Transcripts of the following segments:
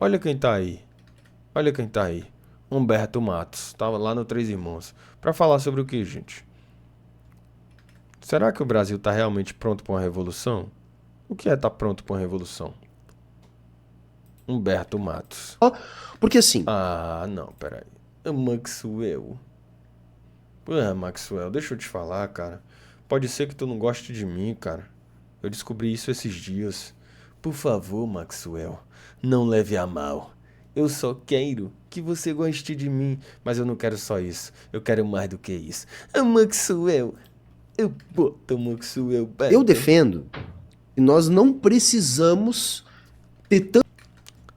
Olha quem tá aí. Olha quem tá aí. Humberto Matos. Tava lá no Três Irmãos. Pra falar sobre o que, gente? Será que o Brasil tá realmente pronto pra uma revolução? O que é tá pronto pra uma revolução? Humberto Matos. Porque assim, Ah, não, peraí. Maxwell. Maxwell, deixa eu te falar, cara. Pode ser que tu não goste de mim, cara. Eu descobri isso esses dias. Por favor, Maxwell, não leve a mal. Eu só quero que você goste de mim, mas eu não quero só isso. Eu quero mais do que isso. Maxwell, eu boto Maxwell, eu beta. defendo que nós não precisamos ter tanto.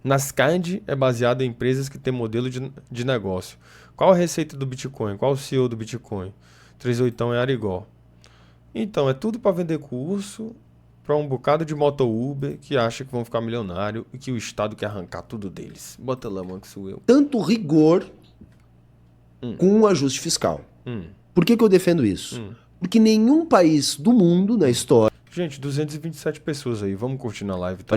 Nascand é baseado em empresas que têm modelo de negócio. Qual a receita do Bitcoin? Qual o CEO do Bitcoin? 38 é Arigó. Então, é tudo para vender curso para um bocado de moto Uber que acha que vão ficar milionário e que o Estado quer arrancar tudo deles. Bota lá, Maxwell. Tanto rigor com o ajuste fiscal. Por que eu defendo isso? Porque nenhum país do mundo na história Gente, 227 pessoas aí. Vamos curtir na live, tá?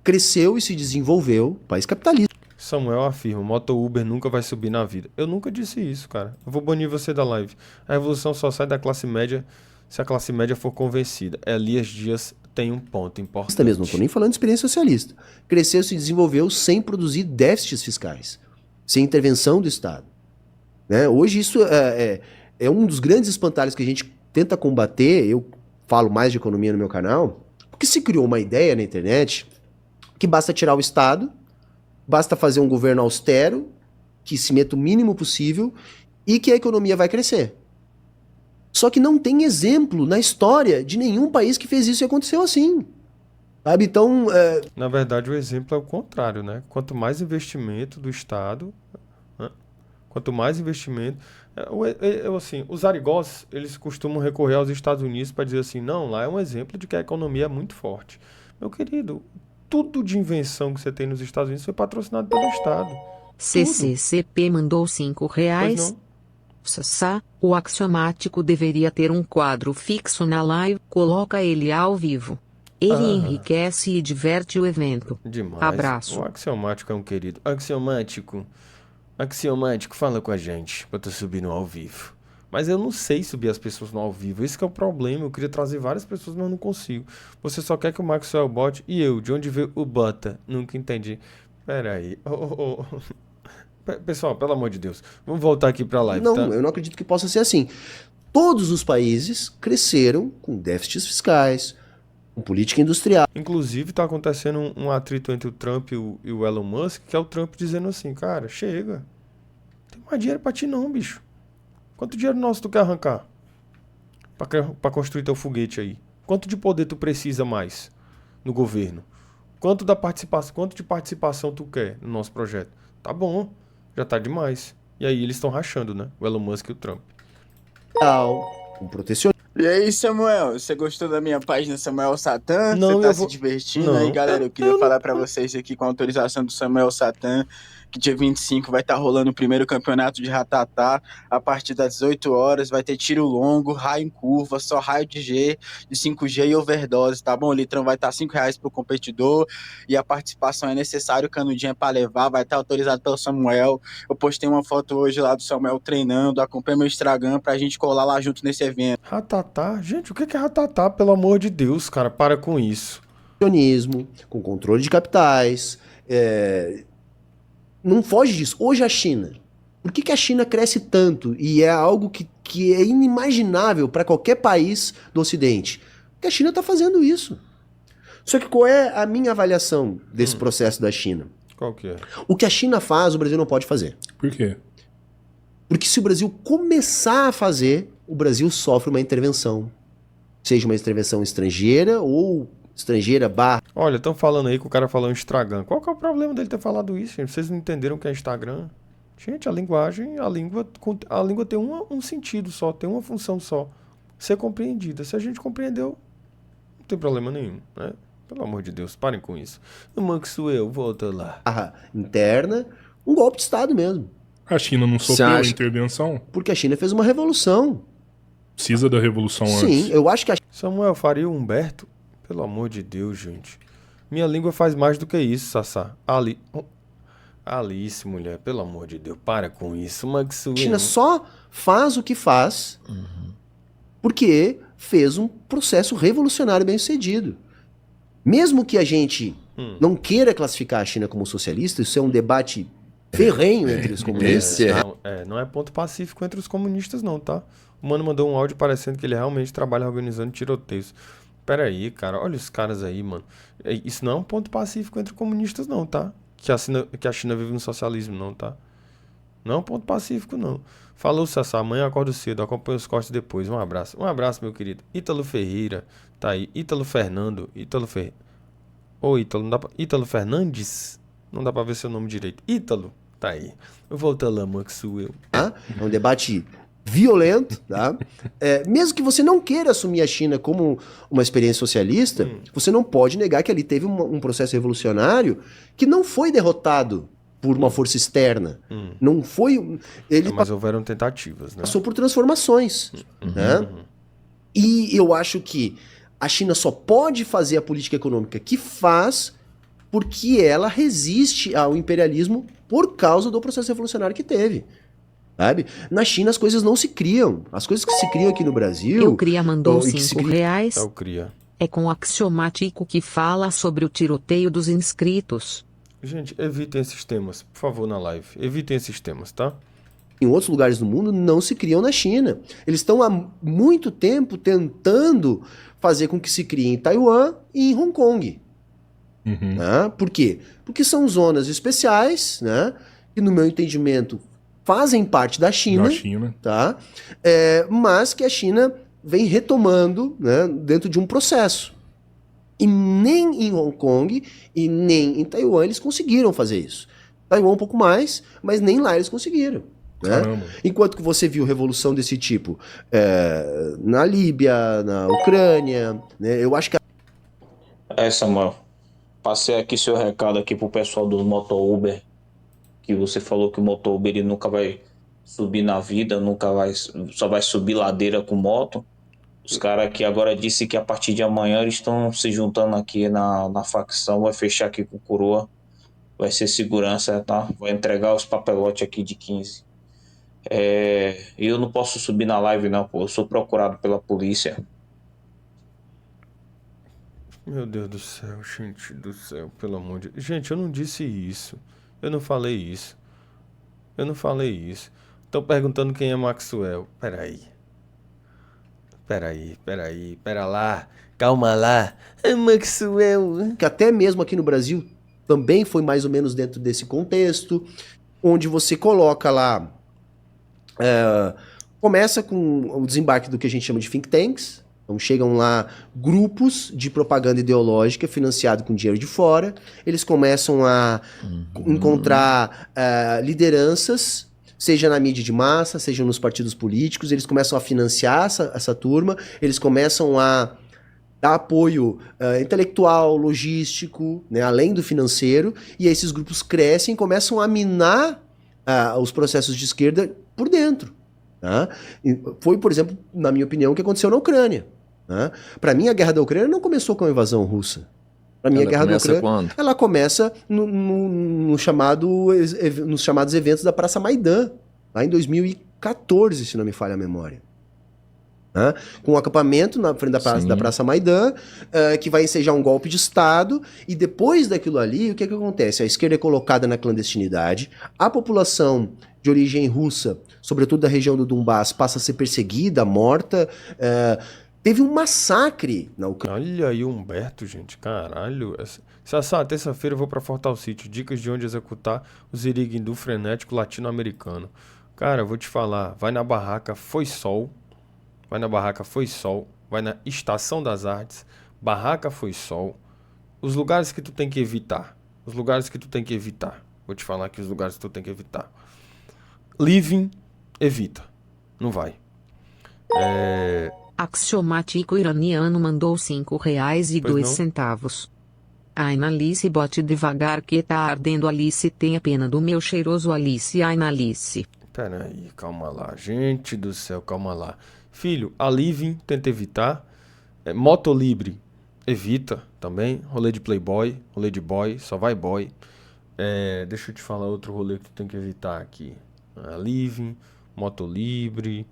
cresceu e se desenvolveu, país capitalista. Samuel afirma, moto Uber nunca vai subir na vida. Eu nunca disse isso, cara. Eu vou banir você da live. A revolução só sai da classe média se a classe média for convencida. Elias Dias tem um ponto importante. Mesmo, não estou nem falando de experiência socialista. Cresceu e se desenvolveu sem produzir déficits fiscais, sem intervenção do Estado. Né? Hoje isso é um dos grandes espantalhos que a gente tenta combater. Eu falo mais de economia no meu canal, porque se criou uma ideia na internet que basta tirar o Estado, basta fazer um governo austero, que se meta o mínimo possível e que a economia vai crescer. Só que não tem exemplo na história de nenhum país que fez isso e aconteceu assim. Sabe? Então... Na verdade, o exemplo é o contrário, né? Quanto mais investimento do Estado, né? Quanto mais investimento... assim, os arigós, eles costumam recorrer aos Estados Unidos para dizer assim, não, lá é um exemplo de que a economia é muito forte. Meu querido, tudo de invenção que você tem nos Estados Unidos foi patrocinado pelo Estado. CCCP mandou R$5. Pois não. Sassá, o axiomático deveria ter um quadro fixo na live, coloca ele ao vivo. Ele enriquece e diverte o evento. Demais. Abraço. O axiomático é um querido. Axiomático, fala com a gente pra tu subir no ao vivo. Mas eu não sei subir as pessoas no ao vivo. Esse que é o problema. Eu queria trazer várias pessoas, mas eu não consigo. Você só quer que o Maxwell bote e eu, de onde veio o bota? Nunca entendi. Pera aí. Pessoal, pelo amor de Deus, vamos voltar aqui pra live, não, tá? eu não acredito que possa ser assim. Todos os países cresceram com déficits fiscais, com política industrial. Inclusive, tá acontecendo um atrito entre o Trump e o Elon Musk, que é o Trump dizendo assim, cara, chega. Não tem mais dinheiro pra ti não, bicho. Quanto dinheiro nosso tu quer arrancar? Pra construir teu foguete aí? Quanto de poder tu precisa mais no governo? Quanto de participação tu quer no nosso projeto? Tá bom. Já tá demais. E aí eles estão rachando, né? O Elon Musk e o Trump. Com protecionismo. E aí, Samuel, você gostou da minha página Samuel Satan? Não, Você tá eu se vou... divertindo Não, aí, galera? Eu queria falar pra vocês aqui com a autorização do Samuel Satan, que dia 25 vai estar rolando o primeiro campeonato de Ratatá, a partir das 18 horas, vai ter tiro longo, raio em curva, só raio de G, de 5G e overdose, tá bom? O litrão vai estar R$5 pro competidor, e a participação é necessária, o canudinho é pra levar, vai estar autorizado pelo Samuel. Eu postei uma foto hoje lá do Samuel treinando, acompanha meu Instagram pra gente colar lá junto nesse evento. Ratatá? Gente, o que é ratatá? Pelo amor de Deus, cara, para com isso. Com controle de capitais. Não foge disso. Hoje a China. Por que a China cresce tanto e é algo que é inimaginável para qualquer país do Ocidente? Porque a China está fazendo isso. Só que qual é a minha avaliação desse processo da China? Qual que é? O que a China faz, o Brasil não pode fazer. Por quê? Porque se o Brasil começar a fazer, o Brasil sofre uma intervenção. Seja uma intervenção estrangeira ou estrangeira barra... Olha, estão falando aí que o cara falou Instagram. Qual que é o problema dele ter falado isso, gente? Vocês não entenderam o que é Instagram? Gente, a língua tem um sentido só, tem uma função só. Ser compreendida. Se a gente compreendeu, não tem problema nenhum, né? Pelo amor de Deus, parem com isso. O Maxwell, volta lá. Interna, um golpe de Estado mesmo. A China não sofreu a intervenção? Porque a China fez uma revolução. Precisa da revolução antes. Sim, eu acho que a... Samuel Faria Humberto, pelo amor de Deus, gente. Minha língua faz mais do que isso, Sassá. Alice, mulher, pelo amor de Deus, para com isso, Maxwell. A China só faz o que faz porque fez um processo revolucionário bem sucedido. Mesmo que a gente não queira classificar a China como socialista, isso é um debate ferrenho entre os comunistas. Não é ponto pacífico entre os comunistas não, tá? O mano mandou um áudio parecendo que ele realmente trabalha organizando tiroteios. Pera aí, cara, olha os caras aí, mano. Isso não é um ponto pacífico entre comunistas não, tá? Que a China vive no socialismo não, tá? Não é um ponto pacífico não. Falou, Sassá, amanhã eu acordo cedo, acompanho os cortes depois. Um abraço, meu querido. Ítalo Ferreira, tá aí. Ítalo Fernando, Ô, Ítalo, não dá pra... Ítalo Fernandes? Não dá pra ver seu nome direito. Ítalo, tá aí. Eu volto lá, Maxwell. É um debate violento, tá? Mesmo que você não queira assumir a China como uma experiência socialista, você não pode negar que ali teve um processo revolucionário que não foi derrotado por uma força externa. Não foi... Mas houveram tentativas, né? Passou por transformações, né? E eu acho que a China só pode fazer a política econômica que faz porque ela resiste ao imperialismo por causa do processo revolucionário que teve. Sabe? Na China as coisas não se criam. As coisas que se criam aqui no Brasil... Eu Cria mandou R$5. Eu Cria. É com o axiomático que fala sobre o tiroteio dos inscritos. Gente, evitem esses temas, por favor, na live. Evitem esses temas, tá? Em outros lugares do mundo não se criam na China. Eles estão há muito tempo tentando fazer com que se crie em Taiwan e em Hong Kong. Né? Por quê? Porque são zonas especiais, né? Que no meu entendimento fazem parte da China, tá? Mas que a China vem retomando, né, dentro de um processo. E nem em Hong Kong e nem em Taiwan eles conseguiram fazer isso. Taiwan um pouco mais, mas nem lá eles conseguiram. Né? Enquanto que você viu revolução desse tipo na Líbia, na Ucrânia, né? Eu acho que... Samuel, passei aqui seu recado aqui pro pessoal do Moto Uber, que você falou que o Moto Uber ele nunca vai subir na vida, só vai subir ladeira com moto. Os caras aqui agora disse que a partir de amanhã eles estão se juntando aqui na facção, vai fechar aqui com o Coroa, vai ser segurança, tá? Vai entregar os papelotes aqui de 15. Eu não posso subir na live não, pô, eu sou procurado pela polícia. Meu Deus do céu, gente do céu, pelo amor de Deus. Gente, eu não disse isso. Eu não falei isso. Estão perguntando quem é Maxwell. Pera lá. Calma lá. É Maxwell. Que até mesmo aqui no Brasil também foi mais ou menos dentro desse contexto, onde você coloca lá... começa com o desembarque do que a gente chama de think tanks. Então chegam lá grupos de propaganda ideológica financiado com dinheiro de fora. Eles começam a encontrar lideranças, seja na mídia de massa, seja nos partidos políticos. Eles começam a financiar essa turma. Eles começam a dar apoio intelectual, logístico, né, além do financeiro. E aí esses grupos crescem e começam a minar os processos de esquerda por dentro. Tá? Foi, por exemplo, na minha opinião, o que aconteceu na Ucrânia. Né? Para mim, a guerra da Ucrânia não começou com a invasão russa. Para mim, a guerra da Ucrânia, quando? Ela começa nos chamados eventos da Praça Maidan, lá em 2014, se não me falha a memória. Né? Com um acampamento na frente da Praça Maidan, que vai ensejar um golpe de Estado, e depois daquilo ali, o que acontece? A esquerda é colocada na clandestinidade, a população de origem russa, sobretudo da região do Donbass, passa a ser perseguida, morta. Teve um massacre na Ucrânia. Olha aí o Humberto, gente, caralho. Sassá, terça-feira eu vou pra Fortal City. Dicas de onde executar o Ziriguindu frenético latino-americano. Cara, eu vou te falar, vai na barraca Foi Sol. Vai na Estação das Artes, Barraca Foi Sol. Os lugares que tu tem que evitar. Vou te falar aqui os lugares que tu tem que evitar. Living, evita. Não vai. Axiomático iraniano mandou R$5,02. Ainalice, bote devagar que tá ardendo, Alice, tenha pena do meu cheiroso Alice. Ainalice. Pera aí, calma lá. Gente do céu, calma lá. Filho, a Living tenta evitar. Motolibre, evita, tá também. Rolê de playboy, rolê de boy, só vai boy. Deixa eu te falar outro rolê que tu tem que evitar aqui. Living, Motolibre.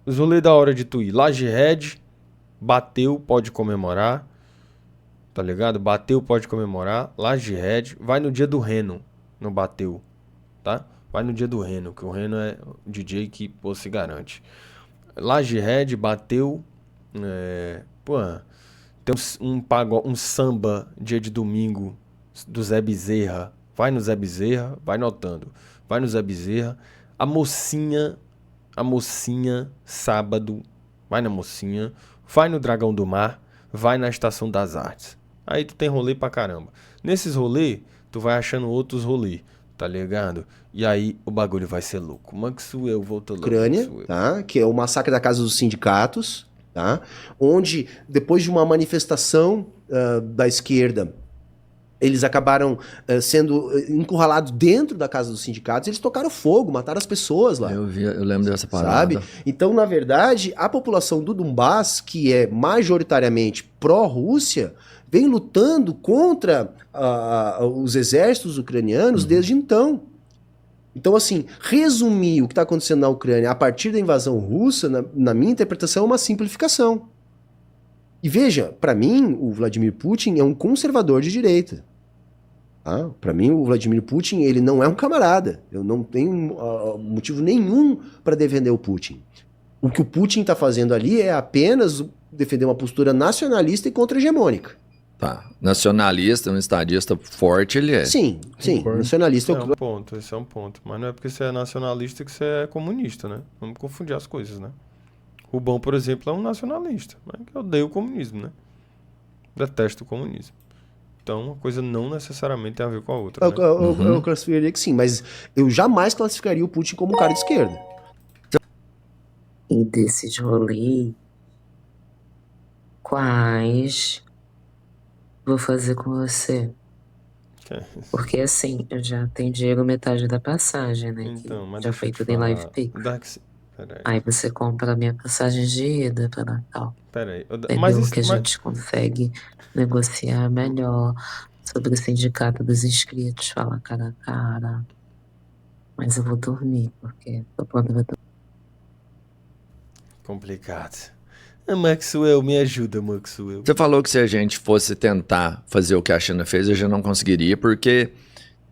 Os rolês da hora de tu ir. Laje Red, bateu, pode comemorar. Tá ligado? Bateu, pode comemorar. Laje Red. Vai no dia do Reno, no bateu. Tá? Vai no dia do Reno, que o Reno é o DJ que, pô, se garante. Laje Red, bateu. Tem um samba dia de domingo do Zé Bezerra. Vai no Zé Bezerra, vai notando. Vai no Zé Bezerra. A mocinha, sábado, vai na mocinha. Vai no Dragão do Mar, vai na Estação das Artes. Aí tu tem rolê pra caramba. Nesses rolê, tu vai achando outros rolê, tá ligado? E aí o bagulho vai ser louco. Maxwell voltou louco. Ucrânia, tá? Que é o massacre da Casa dos Sindicatos, tá? Onde, depois de uma manifestação da esquerda, eles acabaram sendo encurralados dentro da Casa dos Sindicatos, eles tocaram fogo, mataram as pessoas lá. Eu lembro dessa parada. Sabe? Então, na verdade, a população do Donbass, que é majoritariamente pró-Rússia, vem lutando contra os exércitos ucranianos desde então. Então, assim, resumir o que está acontecendo na Ucrânia a partir da invasão russa, na minha interpretação, é uma simplificação. E veja, para mim, o Vladimir Putin é um conservador de direita. Tá? Para mim, o Vladimir Putin, ele não é um camarada. Eu não tenho motivo nenhum para defender o Putin. O que o Putin está fazendo ali é apenas defender uma postura nacionalista e contra-hegemônica. Tá. Nacionalista, um estadista forte, ele é. Sim. Nacionalista Esse é um ponto. Mas não é porque você é nacionalista que você é comunista, né? Vamos confundir as coisas, né? Rubão, por exemplo, é um nacionalista, mas que odeia o comunismo, né? Detesta o comunismo. Então, uma coisa não necessariamente tem a ver com a outra, né? Eu classificaria que sim, mas eu jamais classificaria o Putin como um cara de esquerda. E desses rolês, quais vou fazer com você? Porque assim, eu já tenho dinheiro metade da passagem, né? Então, mas já foi tudo em Live Pix. Aí você compra a minha passagem de ida para Natal. Peraí. Entendeu? Que a gente consegue negociar melhor sobre o sindicato dos inscritos, falar cara a cara. Mas eu vou dormir, porque tô pronta pra dormir. Complicado. Maxwell, me ajuda, Maxwell. Você falou que se a gente fosse tentar fazer o que a China fez, a gente não conseguiria, porque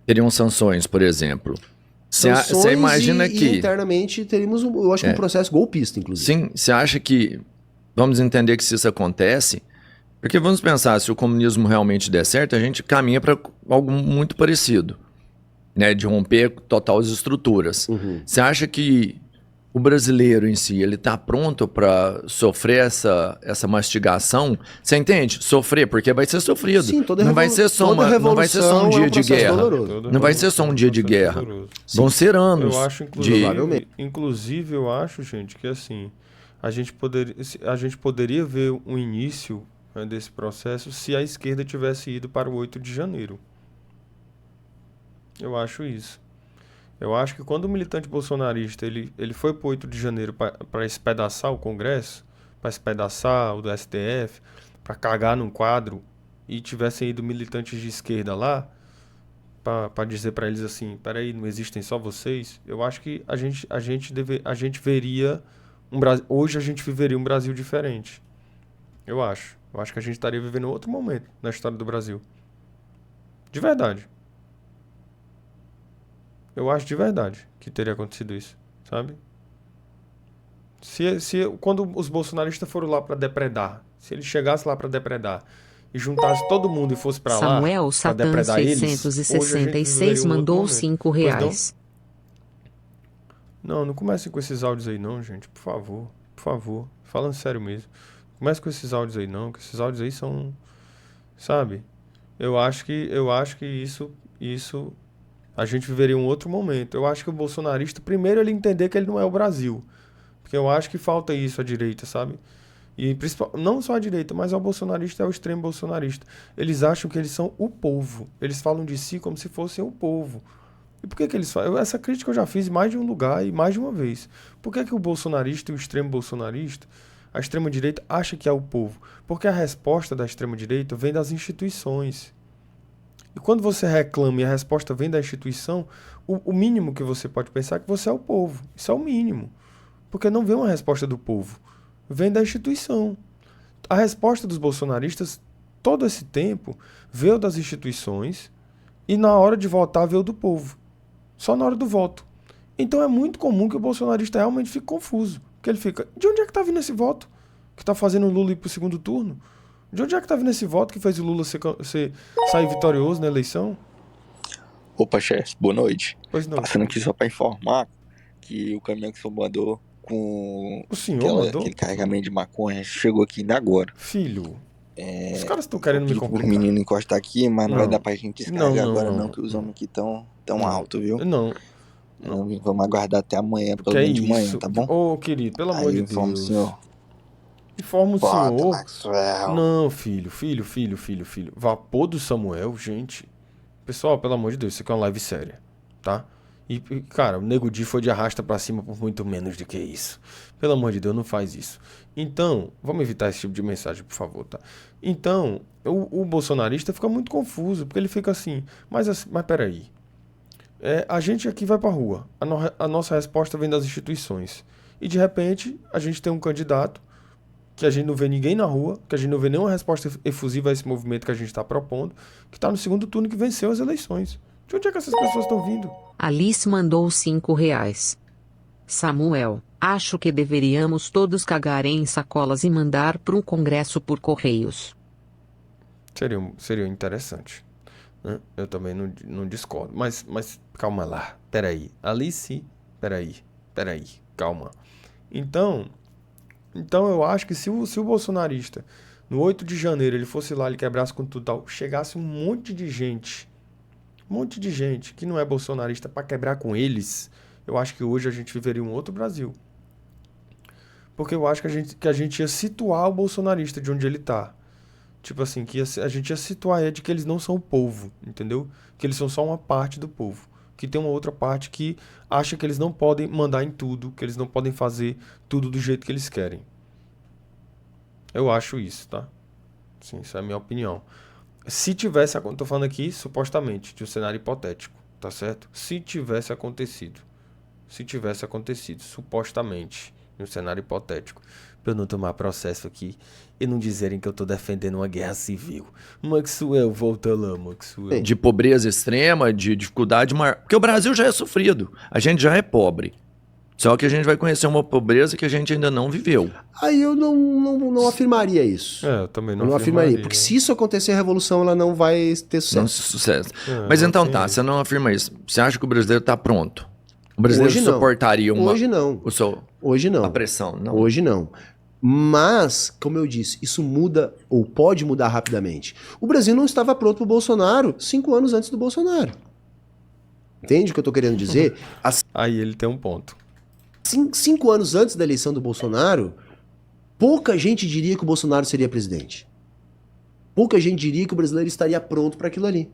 teriam sanções, por exemplo. Você imagina que... E internamente teríamos, eu acho, um processo golpista, inclusive. Sim, você acha que... Vamos entender que se isso acontece... Porque vamos pensar, se o comunismo realmente der certo, a gente caminha para algo muito parecido. Né? De romper total as estruturas. Você acha que o brasileiro em si, ele está pronto para sofrer essa mastigação? Você entende? Sofrer, porque vai ser sofrido. Sim, não vai ser só um dia de guerra. Não vai ser só um dia de guerra. Vão ser anos. Eu acho, inclusive, eu acho, gente, que assim, a gente poderia ver um início, né, desse processo se a esquerda tivesse ido para o 8 de janeiro. Eu acho isso. Eu acho que quando o militante bolsonarista ele foi para o 8 de janeiro para espedaçar o Congresso, para espedaçar o do STF, para cagar num quadro, e tivessem ido militantes de esquerda lá, para dizer para eles assim, peraí, não existem só vocês, eu acho que a gente veria um Brasil, hoje a gente viveria um Brasil diferente. Eu acho que a gente estaria vivendo outro momento na história do Brasil. De verdade. Eu acho de verdade que teria acontecido isso, sabe? Quando os bolsonaristas foram lá para depredar, se eles chegassem lá para depredar e juntassem todo mundo e fosse para lá para depredar eles, 666 mandou R$5. Não comecem com esses áudios aí não, gente, por favor, falando sério mesmo. Comece com esses áudios aí não, que esses áudios aí são, sabe? Eu acho que isso a gente viveria um outro momento. Eu acho que o bolsonarista, primeiro ele entender que ele não é o Brasil. Porque eu acho que falta isso à direita, sabe? E não só à direita, mas ao bolsonarista e ao extremo bolsonarista. Eles acham que eles são o povo. Eles falam de si como se fossem o povo. E por que eles falam? Essa crítica eu já fiz em mais de um lugar e mais de uma vez. Por que o bolsonarista e o extremo bolsonarista a extrema-direita acha que é o povo. Porque a resposta da extrema-direita vem das instituições. E quando você reclama e a resposta vem da instituição, o mínimo que você pode pensar é que você é o povo. Isso é o mínimo. Porque não vem uma resposta do povo. Vem da instituição. A resposta dos bolsonaristas, todo esse tempo, veio das instituições e na hora de votar veio do povo. Só na hora do voto. Então é muito comum que o bolsonarista realmente fique confuso. Porque ele fica, de onde é que está vindo esse voto? Que está fazendo o Lula ir para o segundo turno? De onde é que está vindo esse voto que fez o Lula sair vitorioso na eleição? Opa, chefe, boa noite. Pois não. Passando aqui só para informar que o caminhão que o senhor mandou com O senhor mandou? aquele carregamento de maconha chegou aqui ainda agora. Filho, os caras estão querendo me Pedi pro complicar. menino encostar aqui, mas não vai Não. dar pra gente descarregar Não, agora não, não, que os homens aqui tão Não. alto, viu? Não, Vamos aguardar até amanhã, pelo que é menos de manhã, isso? tá bom? Ô, querido, pelo amor Aí de eu informo o Deus. senhor. Informa o Bota, senhor. Maxwell. Não, filho. Vapor do Samuel, gente. Pessoal, pelo amor de Deus, isso aqui é uma live séria, tá? E, cara, o Nego Di foi de arrasta pra cima por muito menos do que isso. Pelo amor de Deus, não faz isso. Então, vamos evitar esse tipo de mensagem, por favor, tá? Então, o bolsonarista fica muito confuso, porque ele fica assim, mas peraí. A gente aqui vai pra rua. A nossa resposta vem das instituições. E, de repente, a gente tem um candidato que a gente não vê ninguém na rua, que a gente não vê nenhuma resposta efusiva a esse movimento que a gente está propondo, que está no segundo turno, que venceu as eleições. De onde é que essas pessoas estão vindo? Alice mandou R$5. Samuel, acho que deveríamos todos cagar em sacolas e mandar pro Congresso por correios. Seria interessante, né? Eu também não discordo. Mas calma lá. Peraí. Alice, peraí. Calma. Então eu acho que se o bolsonarista, no 8 de janeiro, ele fosse lá, ele quebrasse com tudo tal, chegasse um monte de gente que não é bolsonarista para quebrar com eles, eu acho que hoje a gente viveria um outro Brasil. Porque eu acho que a gente ia situar o bolsonarista de onde ele tá. Tipo assim, a gente ia situar ele de que eles não são o povo, entendeu? Que eles são só uma parte do povo. Que tem uma outra parte que acha que eles não podem mandar em tudo, que eles não podem fazer tudo do jeito que eles querem. Eu acho isso, tá? Sim, isso é a minha opinião. Se tivesse acontecido, tô falando aqui supostamente de um cenário hipotético, tá certo? Se tivesse acontecido, supostamente, em um cenário hipotético, pra eu não tomar processo aqui e não dizerem que eu tô defendendo uma guerra civil. Maxwell, volta lá, Maxwell. De pobreza extrema, de dificuldade maior. Porque o Brasil já é sofrido. A gente já é pobre. Só que a gente vai conhecer uma pobreza que a gente ainda não viveu. Aí eu não afirmaria isso. Eu também Eu não afirmaria. Porque se isso acontecer, a revolução ela não vai ter Não sucesso. sucesso. Mas então tá, você não afirma isso. Você acha que o brasileiro tá pronto? O brasileiro Hoje não. suportaria uma... Hoje não. Hoje não. A pressão, não? Hoje não. Mas, como eu disse, isso muda ou pode mudar rapidamente. O Brasil não estava pronto para o Bolsonaro 5 anos antes do Bolsonaro. Entende o que eu estou querendo dizer? Aí ele tem um ponto. 5 anos antes da eleição do Bolsonaro, pouca gente diria que o Bolsonaro seria presidente. Pouca gente diria que o brasileiro estaria pronto para aquilo ali.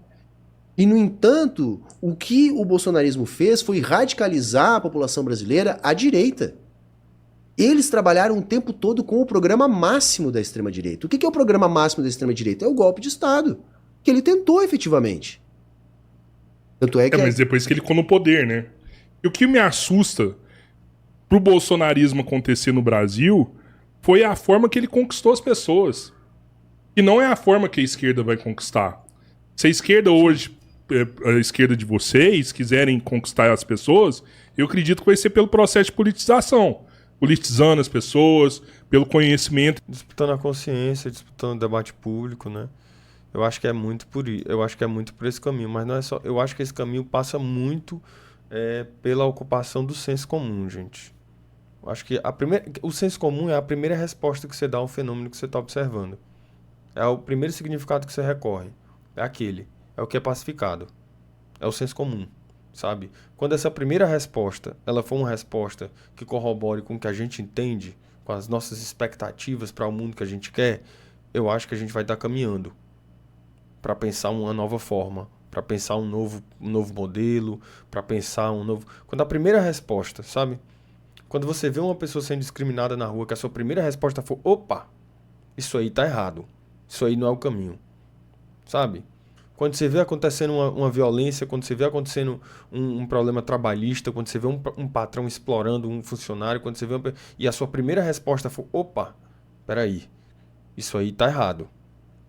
E, no entanto, o que o bolsonarismo fez foi radicalizar a população brasileira à direita. Eles trabalharam o tempo todo com o programa máximo da extrema-direita. O que é o programa máximo da extrema-direita? É o golpe de Estado, que ele tentou efetivamente. Tanto é que... mas depois que ele ficou no poder, né? E o que me assusta pro bolsonarismo acontecer no Brasil foi a forma que ele conquistou as pessoas. E não é a forma que a esquerda vai conquistar. Se a esquerda hoje, a esquerda de vocês, quiserem conquistar as pessoas, eu acredito que vai ser pelo processo de politização. Politizando as pessoas, pelo conhecimento. Disputando a consciência, disputando o debate público, né? Eu acho que é muito por esse caminho, mas não é só. Eu acho que esse caminho passa muito pela ocupação do senso comum, gente. Eu acho que o senso comum é a primeira resposta que você dá ao fenômeno que você está observando. É o primeiro significado que você recorre. É aquele. É o que é pacificado. É o senso comum. Sabe? Quando essa primeira resposta, ela for uma resposta que corrobore com o que a gente entende, com as nossas expectativas para o mundo que a gente quer, eu acho que a gente vai estar caminhando para pensar uma nova forma, para pensar um novo modelo, para pensar um novo... Quando a primeira resposta, sabe? Quando você vê uma pessoa sendo discriminada na rua, que a sua primeira resposta for, opa, isso aí tá errado. Isso aí não é o caminho. Sabe? Quando você vê acontecendo uma violência, quando você vê acontecendo um problema trabalhista, quando você vê um patrão explorando um funcionário, quando você vê e a sua primeira resposta for, opa, peraí, isso aí tá errado.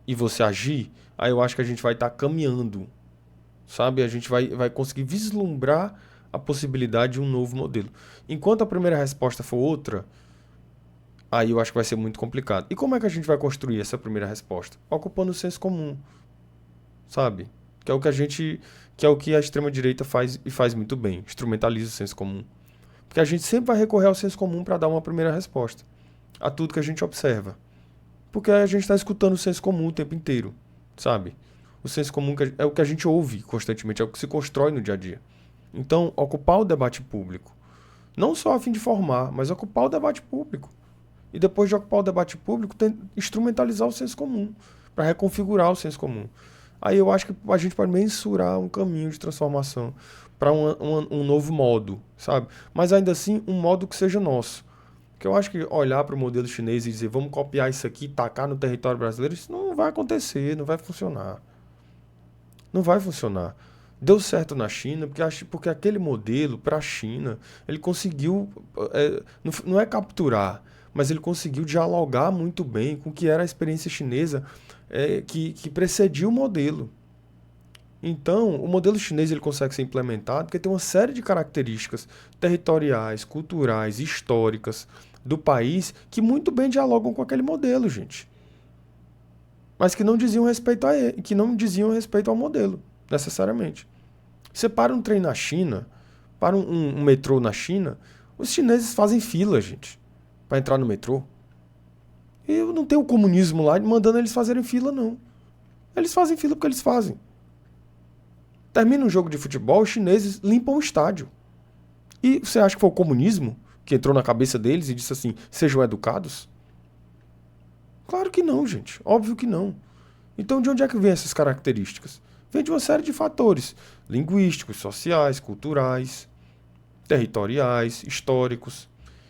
E você agir, aí eu acho que a gente vai estar caminhando, sabe? A gente vai conseguir vislumbrar a possibilidade de um novo modelo. Enquanto a primeira resposta for outra, aí eu acho que vai ser muito complicado. E como é que a gente vai construir essa primeira resposta? Ocupando o senso comum, sabe? Que é o que a extrema-direita faz e faz muito bem, instrumentaliza o senso comum. Porque a gente sempre vai recorrer ao senso comum para dar uma primeira resposta a tudo que a gente observa. Porque a gente está escutando o senso comum o tempo inteiro, sabe? O senso comum é o que a gente ouve constantemente, é o que se constrói no dia a dia. Então, ocupar o debate público, não só a fim de formar, mas ocupar o debate público. E depois de ocupar o debate público, instrumentalizar o senso comum, para reconfigurar o senso comum. Aí eu acho que a gente pode mensurar um caminho de transformação para um novo modo, sabe? Mas ainda assim, um modo que seja nosso. Porque eu acho que olhar para o modelo chinês e dizer vamos copiar isso aqui e tacar no território brasileiro, isso não vai acontecer, não vai funcionar. Não vai funcionar. Deu certo na China porque aquele modelo para a China, ele conseguiu, não é capturar, mas ele conseguiu dialogar muito bem com o que era a experiência chinesa que precedia o modelo. Então, o modelo chinês ele consegue ser implementado porque tem uma série de características territoriais, culturais, históricas do país que muito bem dialogam com aquele modelo, gente. Mas que não diziam respeito a ele, que não diziam respeito ao modelo, necessariamente. Você para um trem na China, para um metrô na China, os chineses fazem fila, gente, para entrar no metrô. E não tem o comunismo lá mandando eles fazerem fila, não. Eles fazem fila porque eles fazem. Termina um jogo de futebol, os chineses limpam o estádio. E você acha que foi o comunismo que entrou na cabeça deles e disse assim, sejam educados? Claro que não, gente. Óbvio que não. Então, de onde é que vem essas características? Vem de uma série de fatores. Linguísticos, sociais, culturais, territoriais, históricos.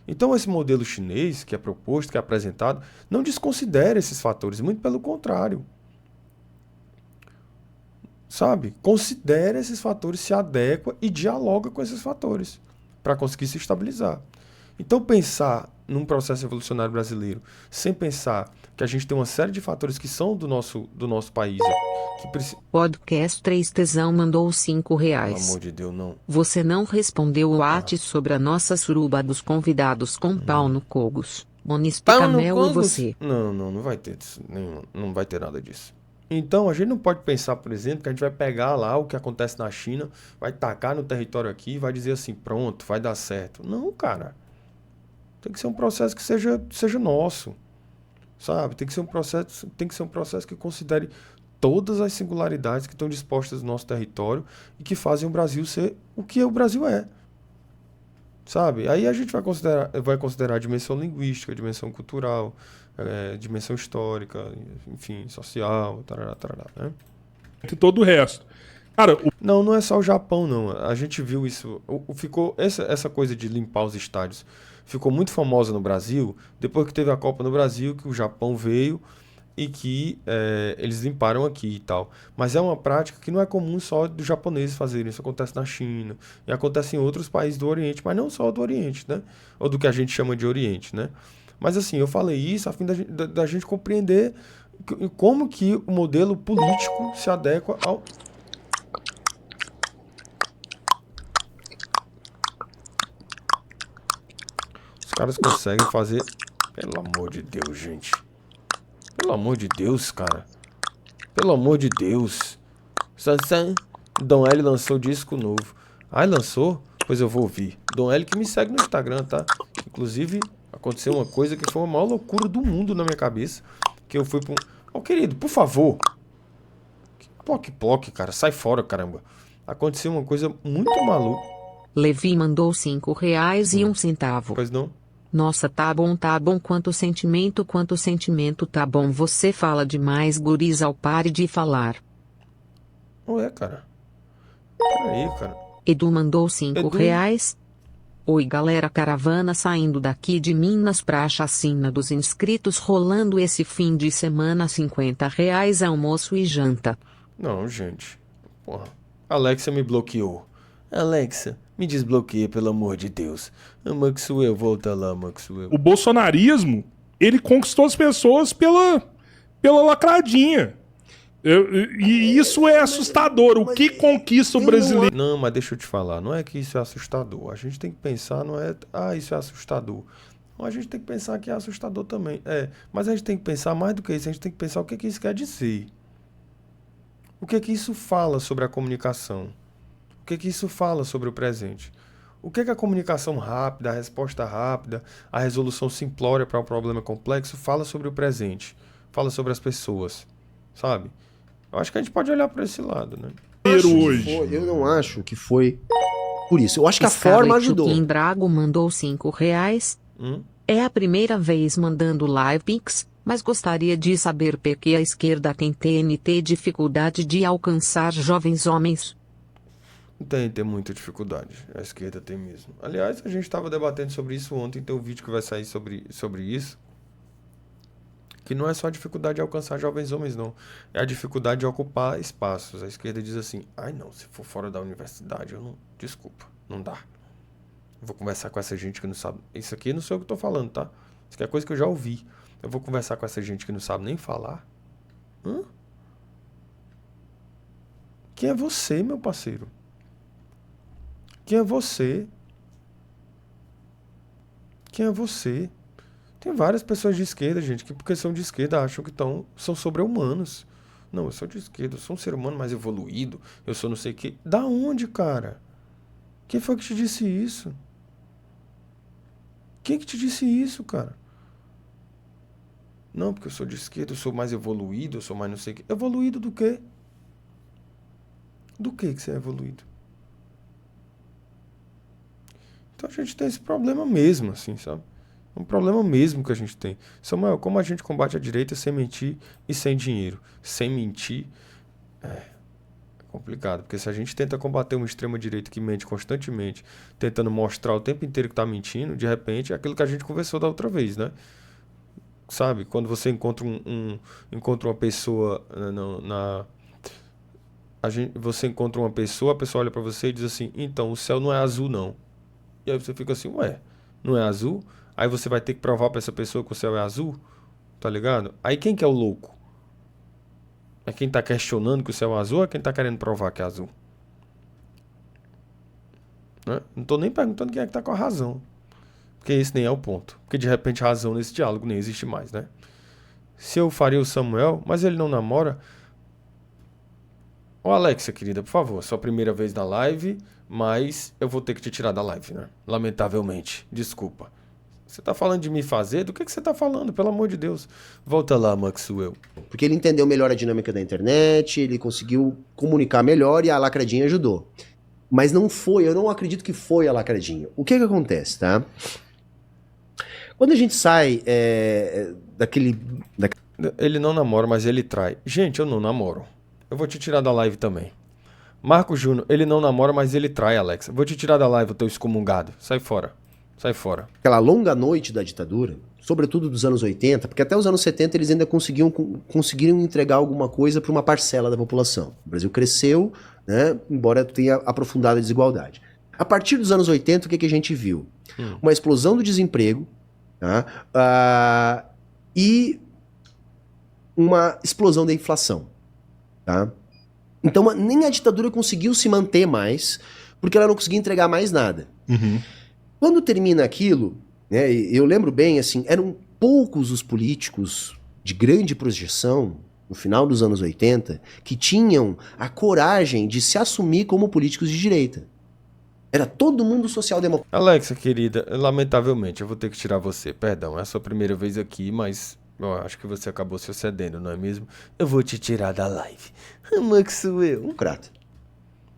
Então, esse modelo chinês que é proposto, que é apresentado, não desconsidera esses fatores, muito pelo contrário. Sabe? Considera esses fatores, se adequa e dialoga com esses fatores para conseguir se estabilizar. Então, pensar num processo evolucionário brasileiro sem pensar que a gente tem uma série de fatores que são do nosso país. Podcast 3 Tesão mandou R$5. Pelo amor de Deus, não. Você não respondeu o WhatsApp sobre a nossa suruba dos convidados com pau no Cogos. Monispa Mel e você. Não vai ter nenhum, não vai ter nada disso. Então, a gente não pode pensar, por exemplo, que a gente vai pegar lá o que acontece na China, vai tacar no território aqui e vai dizer assim, pronto, vai dar certo. Não, cara. Tem que ser um processo que seja nosso, sabe? Tem que ser um processo que considere todas as singularidades que estão dispostas no nosso território e que fazem o Brasil ser o que o Brasil é, sabe? Aí a gente vai considerar a dimensão linguística, a dimensão cultural, dimensão histórica, enfim, social, tarará, né? E todo o resto. Cara, Não é só o Japão, não. A gente viu isso. Ficou essa coisa de limpar os estádios ficou muito famosa no Brasil, depois que teve a Copa no Brasil, que o Japão veio e que eles limparam aqui e tal. Mas é uma prática que não é comum só dos japoneses fazerem. Isso acontece na China e acontece em outros países do Oriente, mas não só do Oriente, né? Ou do que a gente chama de Oriente, né? Mas assim, eu falei isso a fim da gente compreender como que o modelo político se adequa ao... Os caras conseguem fazer... Pelo amor de Deus, gente. Pelo amor de Deus, cara. Pelo amor de Deus. Sansan, Dom L lançou disco novo. Ai, lançou? Pois eu vou ouvir. Dom L que me segue no Instagram, tá? Inclusive, aconteceu uma coisa que foi a maior loucura do mundo na minha cabeça. Que eu fui pra um... Ô, querido, por favor. Ploque, cara. Sai fora, caramba. Aconteceu uma coisa muito maluca. Levi mandou R$5,01. Pois não? Nossa, tá bom, quanto sentimento, tá bom. Você fala demais, gurizal, pare de falar. Ué, cara. Peraí, cara. Edu mandou R$5. Oi galera, caravana saindo daqui de Minas pra chacina dos inscritos rolando esse fim de semana, R$50 almoço e janta. Não, gente. Porra. Alexa me bloqueou. Alexa, me desbloqueia, pelo amor de Deus. Maxwell, volta lá, Maxwell. O bolsonarismo, ele conquistou as pessoas pela lacradinha. E isso é assustador. O que conquista o brasileiro? Não, mas deixa eu te falar, não é que isso é assustador. A gente tem que pensar, não é, isso é assustador. Não, a gente tem que pensar que é assustador também. Mas a gente tem que pensar mais do que isso, a gente tem que pensar o que isso quer dizer. O que isso fala sobre a comunicação? O que isso fala sobre o presente? O que a comunicação rápida, a resposta rápida, a resolução simplória para um problema complexo fala sobre o presente? Fala sobre as pessoas, sabe? Eu acho que a gente pode olhar para esse lado, né? Eu não acho que foi por isso. Eu acho que a forma ajudou. Kim Drago mandou R$5. É a primeira vez mandando live pix, mas gostaria de saber por que a esquerda tem TNT dificuldade de alcançar jovens homens. Tem muita dificuldade. A esquerda tem mesmo. Aliás, a gente estava debatendo sobre isso ontem, tem um vídeo que vai sair sobre isso. Que não é só a dificuldade de alcançar jovens homens, não. É a dificuldade de ocupar espaços. A esquerda diz assim, não, se for fora da universidade, eu não... Desculpa, não dá. Vou conversar com essa gente que não sabe... Isso aqui não sou eu que estou falando, tá? Isso aqui é coisa que eu já ouvi. Eu vou conversar com essa gente que não sabe nem falar. Quem é você, meu parceiro? Quem é você? Quem é você? Tem várias pessoas de esquerda, gente, que porque são de esquerda acham que são sobre-humanos. Não, eu sou de esquerda, eu sou um ser humano mais evoluído, eu sou não sei o quê. Da onde, cara? Quem foi que te disse isso? Quem que te disse isso, cara? Não, porque eu sou de esquerda, eu sou mais evoluído, eu sou mais não sei o quê. Evoluído do quê? Do que você é evoluído? Então a gente tem esse problema mesmo, assim, sabe? Um problema mesmo que a gente tem. Samuel, como a gente combate a direita sem mentir e sem dinheiro? Sem mentir é complicado, porque se a gente tenta combater uma extrema-direita que mente constantemente, tentando mostrar o tempo inteiro que tá mentindo, de repente é aquilo que a gente conversou da outra vez, né? Sabe? Quando você encontra encontra uma pessoa você encontra uma pessoa, a pessoa olha pra você e diz assim, então, o céu não é azul, não. E aí você fica assim, não é azul? Aí você vai ter que provar pra essa pessoa que o céu é azul, tá ligado? Aí quem que é o louco? É quem tá questionando que o céu é azul ou é quem tá querendo provar que é azul? Né? Não tô nem perguntando quem é que tá com a razão. Porque esse nem é o ponto. Porque de repente a razão nesse diálogo nem existe mais, né? Se eu faria o Samuel, mas ele não namora... Ô Alexa, querida, por favor, sua primeira vez na live, mas eu vou ter que te tirar da live, né? Lamentavelmente, desculpa. Você tá falando de me fazer? Do que você tá falando? Pelo amor de Deus. Volta lá, Maxwell. Porque ele entendeu melhor a dinâmica da internet, ele conseguiu comunicar melhor e a lacradinha ajudou. Mas não foi, eu não acredito que foi a lacradinha. O que acontece, tá? Quando a gente sai Ele não namora, mas ele trai. Gente, eu não namoro. Eu vou te tirar da live também. Marco Júnior, ele não namora, mas ele trai, Alexa. Vou te tirar da live, o teu excomungado. Sai fora. Sai fora. Aquela longa noite da ditadura, sobretudo dos anos 80, porque até os anos 70 eles ainda conseguiram entregar alguma coisa para uma parcela da população. O Brasil cresceu, né, embora tenha aprofundado a desigualdade. A partir dos anos 80, o que a gente viu? Uma explosão do desemprego, tá? E uma explosão da inflação. Tá? Então nem a ditadura conseguiu se manter mais, porque ela não conseguia entregar mais nada. Quando termina aquilo, né, eu lembro bem, assim, eram poucos os políticos de grande projeção, no final dos anos 80, que tinham a coragem de se assumir como políticos de direita. Era todo mundo social-democrata. Alexa, querida, lamentavelmente, eu vou ter que tirar você. Perdão, é a sua primeira vez aqui, mas eu acho que você acabou se excedendo, não é mesmo? Eu vou te tirar da live. Maxwell. Democrata.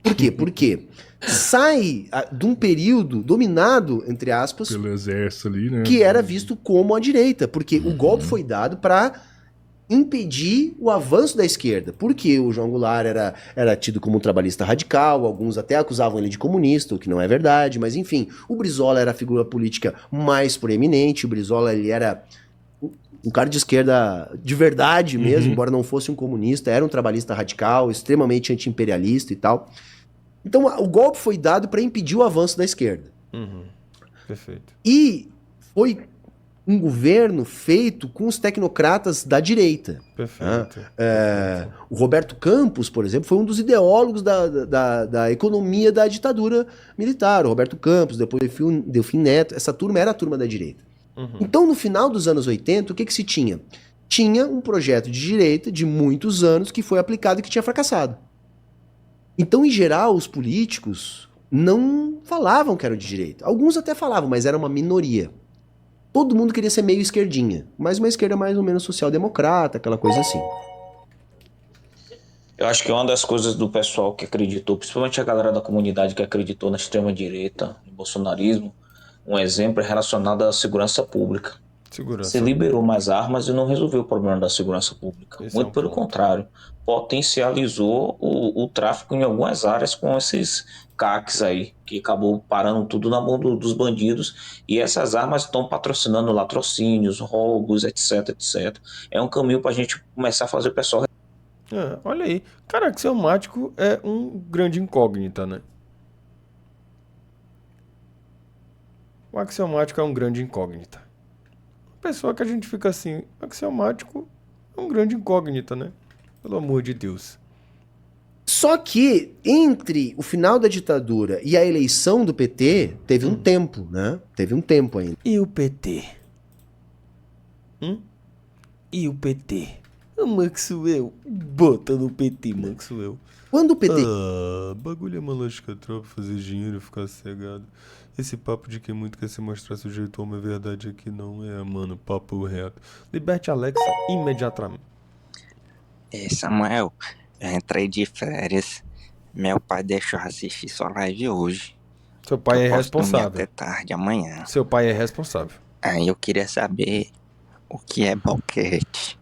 Por quê? Porque sai de um período dominado, entre aspas, pelo exército ali, né? Que era visto como a direita, porque o golpe foi dado para impedir o avanço da esquerda, porque o João Goulart era tido como um trabalhista radical, alguns até acusavam ele de comunista, o que não é verdade, mas enfim, o Brizola era a figura política mais proeminente, o Brizola ele era um cara de esquerda de verdade mesmo, embora não fosse um comunista, era um trabalhista radical, extremamente anti-imperialista e tal. Então o golpe foi dado para impedir o avanço da esquerda. Perfeito. E foi um governo feito com os tecnocratas da direita. Perfeito. O Roberto Campos, por exemplo, foi um dos ideólogos da economia da ditadura militar. O Roberto Campos, depois Delfim Neto, essa turma era a turma da direita. Então, no final dos anos 80, o que se tinha? Tinha um projeto de direita de muitos anos que foi aplicado e que tinha fracassado. Então, em geral, os políticos não falavam que eram de direita. Alguns até falavam, mas era uma minoria. Todo mundo queria ser meio esquerdinha, mas uma esquerda mais ou menos social-democrata, aquela coisa assim. Eu acho que uma das coisas do pessoal que acreditou, principalmente a galera da comunidade que acreditou na extrema-direita, no bolsonarismo, um exemplo é relacionado à segurança pública. Você liberou mais armas e não resolveu o problema da segurança pública. Esse Muito é um pelo ponto. contrário, potencializou o tráfico em algumas áreas com esses CACs aí, que acabou parando tudo na mão dos bandidos, e essas armas estão patrocinando latrocínios, roubos, etc, etc. É um caminho para a gente começar a fazer o pessoal... Olha aí. Cara, axiomático é um grande incógnita, né? O axiomático é um grande incógnita. Pessoa que a gente fica assim, axiomático é um grande incógnita, né? Pelo amor de Deus. Só que entre o final da ditadura e a eleição do PT, teve um tempo, né? Teve um tempo ainda. E o PT? E o PT? O Maxwell. Bota no PT, Maxwell. Quando o PT... bagulho é uma lógica tropa, fazer dinheiro e ficar cegado. Esse papo de que muito quer se mostrar sujeito a uma verdade aqui não é, mano, papo reto. Liberte Alexa imediatamente. Samuel, eu entrei de férias. Meu pai deixou eu assistir sua live hoje. Seu pai é posso dormir responsável. até tarde amanhã. Seu pai é responsável. Aí eu queria saber o que é boquete.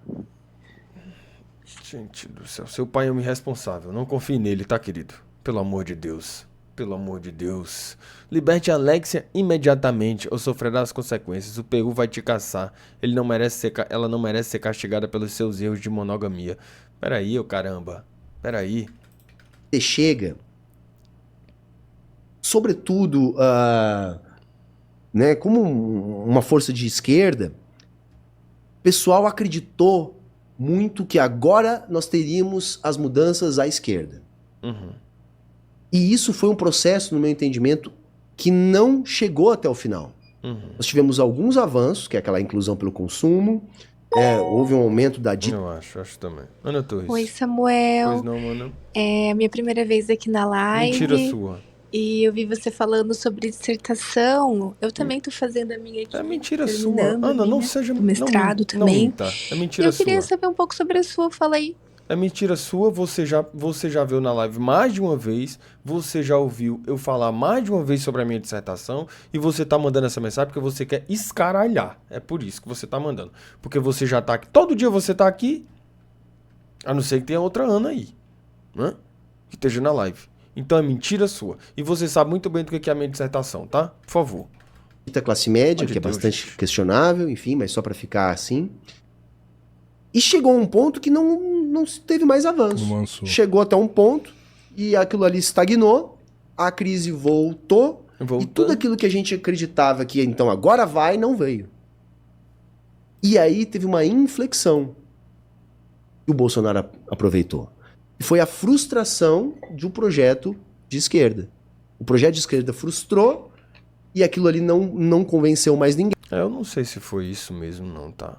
Gente do céu, seu pai é um irresponsável. Não confie nele, tá, querido? Pelo amor de Deus. Pelo amor de Deus. Liberte Alexia imediatamente ou sofrerá as consequências. O Peru vai te caçar. Ela não merece ser castigada pelos seus erros de monogamia. Peraí, ô caramba. Peraí. Você chega, sobretudo, né, como uma força de esquerda, o pessoal acreditou muito que agora nós teríamos as mudanças à esquerda. E isso foi um processo, no meu entendimento, que não chegou até o final. Nós tivemos alguns avanços, que é aquela inclusão pelo consumo, houve um aumento da... Eu acho também. Ana Torres. Oi, Samuel. Pois não, mano. É a minha primeira vez aqui na live. Mentira sua. E eu vi você falando sobre dissertação. Eu também tô fazendo a minha aqui. É mentira sua. terminando a Ana, não minha, seja... o mestrado não também. minta. É mentira Eu queria sua. saber um pouco sobre a sua. Fala aí. É mentira sua, você já viu na live mais de uma vez, você já ouviu eu falar mais de uma vez sobre a minha dissertação e você tá mandando essa mensagem porque você quer escaralhar. É por isso que você tá mandando. Porque você já tá aqui, todo dia você tá aqui, a não ser que tenha outra Ana aí, né? Que esteja na live. Então é mentira sua. E você sabe muito bem do que é a minha dissertação, tá? Por favor. Da classe média, Pode que é Deus, bastante gente. questionável, enfim, mas só para ficar assim. E chegou a um ponto que não teve mais avanço. Não avançou. Chegou até um ponto e aquilo ali estagnou, a crise voltou e tudo aquilo que a gente acreditava que então agora vai, não veio. E aí teve uma inflexão que o Bolsonaro aproveitou. E foi a frustração de um projeto de esquerda. O projeto de esquerda frustrou e aquilo ali não convenceu mais ninguém. Eu não sei se foi isso mesmo não, tá?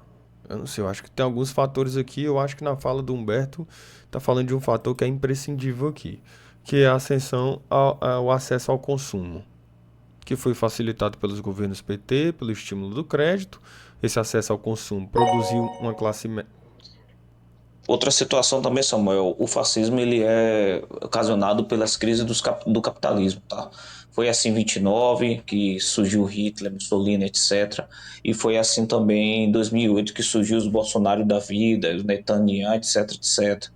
Eu não sei, eu acho que tem alguns fatores aqui, eu acho que na fala do Humberto tá falando de um fator que é imprescindível aqui, que é a ascensão ao acesso ao consumo, que foi facilitado pelos governos PT, pelo estímulo do crédito. Esse acesso ao consumo produziu uma classe média. Outra situação também, Samuel, o fascismo ele é ocasionado pelas crises do capitalismo, tá? Foi assim em 29, que surgiu Hitler, Mussolini, etc. E foi assim também em 2008, que surgiu os Bolsonaro da vida, os Netanyahu, etc, etc.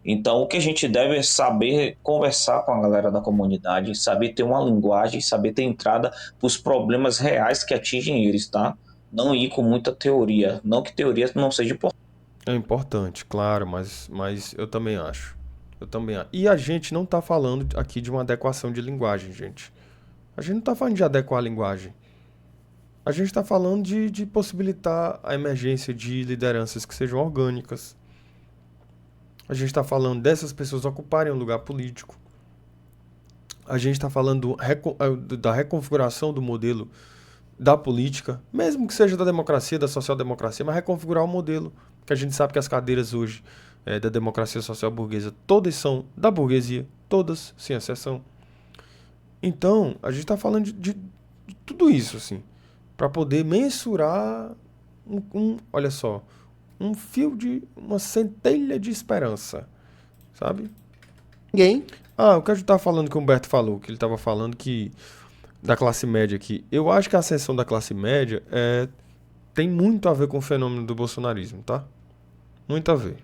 Então, o que a gente deve é saber conversar com a galera da comunidade, saber ter uma linguagem, saber ter entrada para os problemas reais que atingem eles, tá? Não ir com muita teoria. Não que teoria não seja importante. É importante, claro, mas eu também acho. Eu também acho. E a gente não tá falando aqui de uma adequação de linguagem, gente. A gente não tá falando de adequar a linguagem. A gente tá falando de possibilitar a emergência de lideranças que sejam orgânicas. A gente tá falando dessas pessoas ocuparem um lugar político. A gente tá falando da reconfiguração do modelo da política, mesmo que seja da democracia, da social-democracia, mas reconfigurar o modelo. Porque a gente sabe que as cadeiras hoje da democracia social burguesa, todas são da burguesia, todas, sem exceção. Então, a gente está falando de tudo isso, assim, para poder mensurar olha só, um fio uma centelha de esperança, sabe? Ninguém. O que a gente tava falando que o Humberto falou, que ele estava falando que da classe média aqui. Eu acho que a ascensão da classe média tem muito a ver com o fenômeno do bolsonarismo, tá? Muito a ver.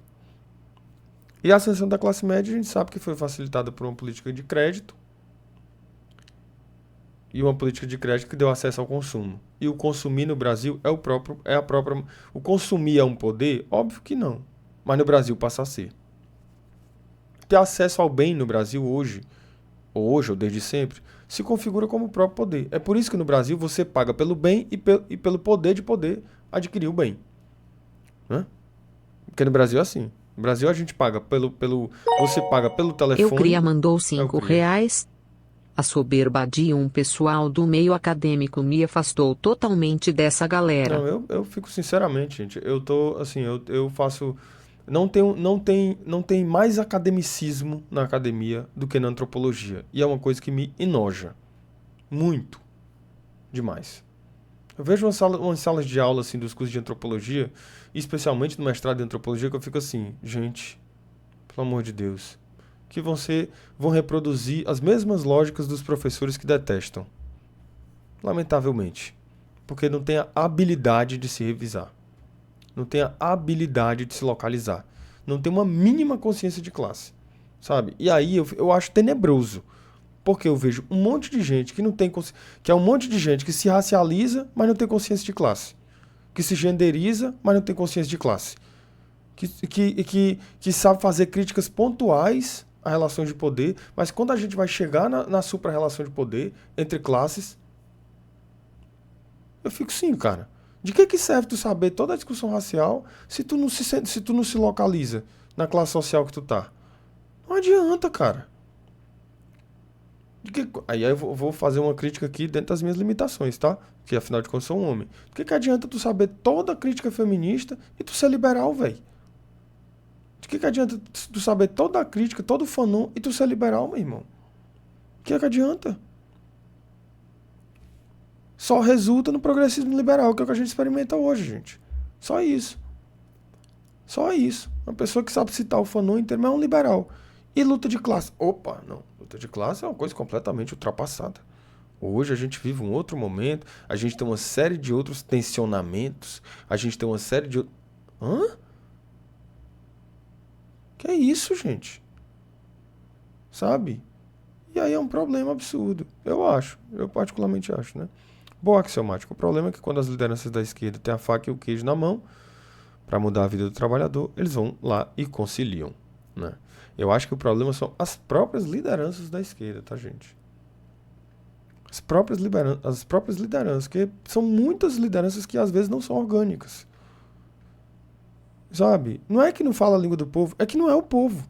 E a ascensão da classe média a gente sabe que foi facilitada por uma política de crédito. E uma política de crédito que deu acesso ao consumo. E o consumir no Brasil o consumir é um poder? Óbvio que não. Mas no Brasil passa a ser. Ter acesso ao bem no Brasil hoje ou desde sempre, se configura como o próprio poder. É por isso que no Brasil você paga pelo bem e pelo poder de poder adquirir o bem. Né? Porque no Brasil é assim. No Brasil a gente paga você paga pelo telefone. Eucria mandou R$5. A soberba de um pessoal do meio acadêmico me afastou totalmente dessa galera. Não, eu fico sinceramente, gente. Eu tô assim, eu faço. Não tem mais academicismo na academia do que na antropologia. E é uma coisa que me enoja. Muito. Demais. Eu vejo umas salas de aula assim, dos cursos de antropologia, especialmente no mestrado em antropologia, que eu fico assim, gente, pelo amor de Deus, que vão reproduzir as mesmas lógicas dos professores que detestam. Lamentavelmente. Porque não tem a habilidade de se revisar. Não tem a habilidade de se localizar. Não tem uma mínima consciência de classe. Sabe? E aí eu acho tenebroso. Porque eu vejo um monte de gente que não tem consciência. Que é um monte de gente que se racializa, mas não tem consciência de classe. Que se genderiza, mas não tem consciência de classe. Que sabe fazer críticas pontuais a relações de poder, mas quando a gente vai chegar na supra-relação de poder entre classes, eu fico sim, cara. De que serve tu saber toda a discussão racial se tu não se localiza na classe social que tu tá? Não adianta, cara. Aí eu vou fazer uma crítica aqui dentro das minhas limitações, tá? Porque afinal de contas eu sou um homem. De que adianta tu saber toda a crítica feminista e tu ser liberal, velho? De que adianta tu saber toda a crítica, todo o fanon e tu ser liberal, meu irmão? De que adianta? Só resulta no progressismo liberal, que é o que a gente experimenta hoje, gente. Só isso. Só isso. Uma pessoa que sabe citar o fanon inteiro, mas é um liberal. E luta de classe? Opa, não. Luta de classe é uma coisa completamente ultrapassada. Hoje a gente vive um outro momento, a gente tem uma série de outros tensionamentos, a gente tem uma série de... Hã? Que é isso, gente? Sabe? E aí é um problema absurdo. Eu acho. Eu particularmente acho, né? Bom, axiomático. O problema é que quando as lideranças da esquerda têm a faca e o queijo na mão para mudar a vida do trabalhador, eles vão lá e conciliam, né? Eu acho que o problema são as próprias lideranças da esquerda, tá, gente? As próprias lideranças, que são muitas lideranças que às vezes não são orgânicas. Sabe? Não é que não fala a língua do povo, é que não é o povo.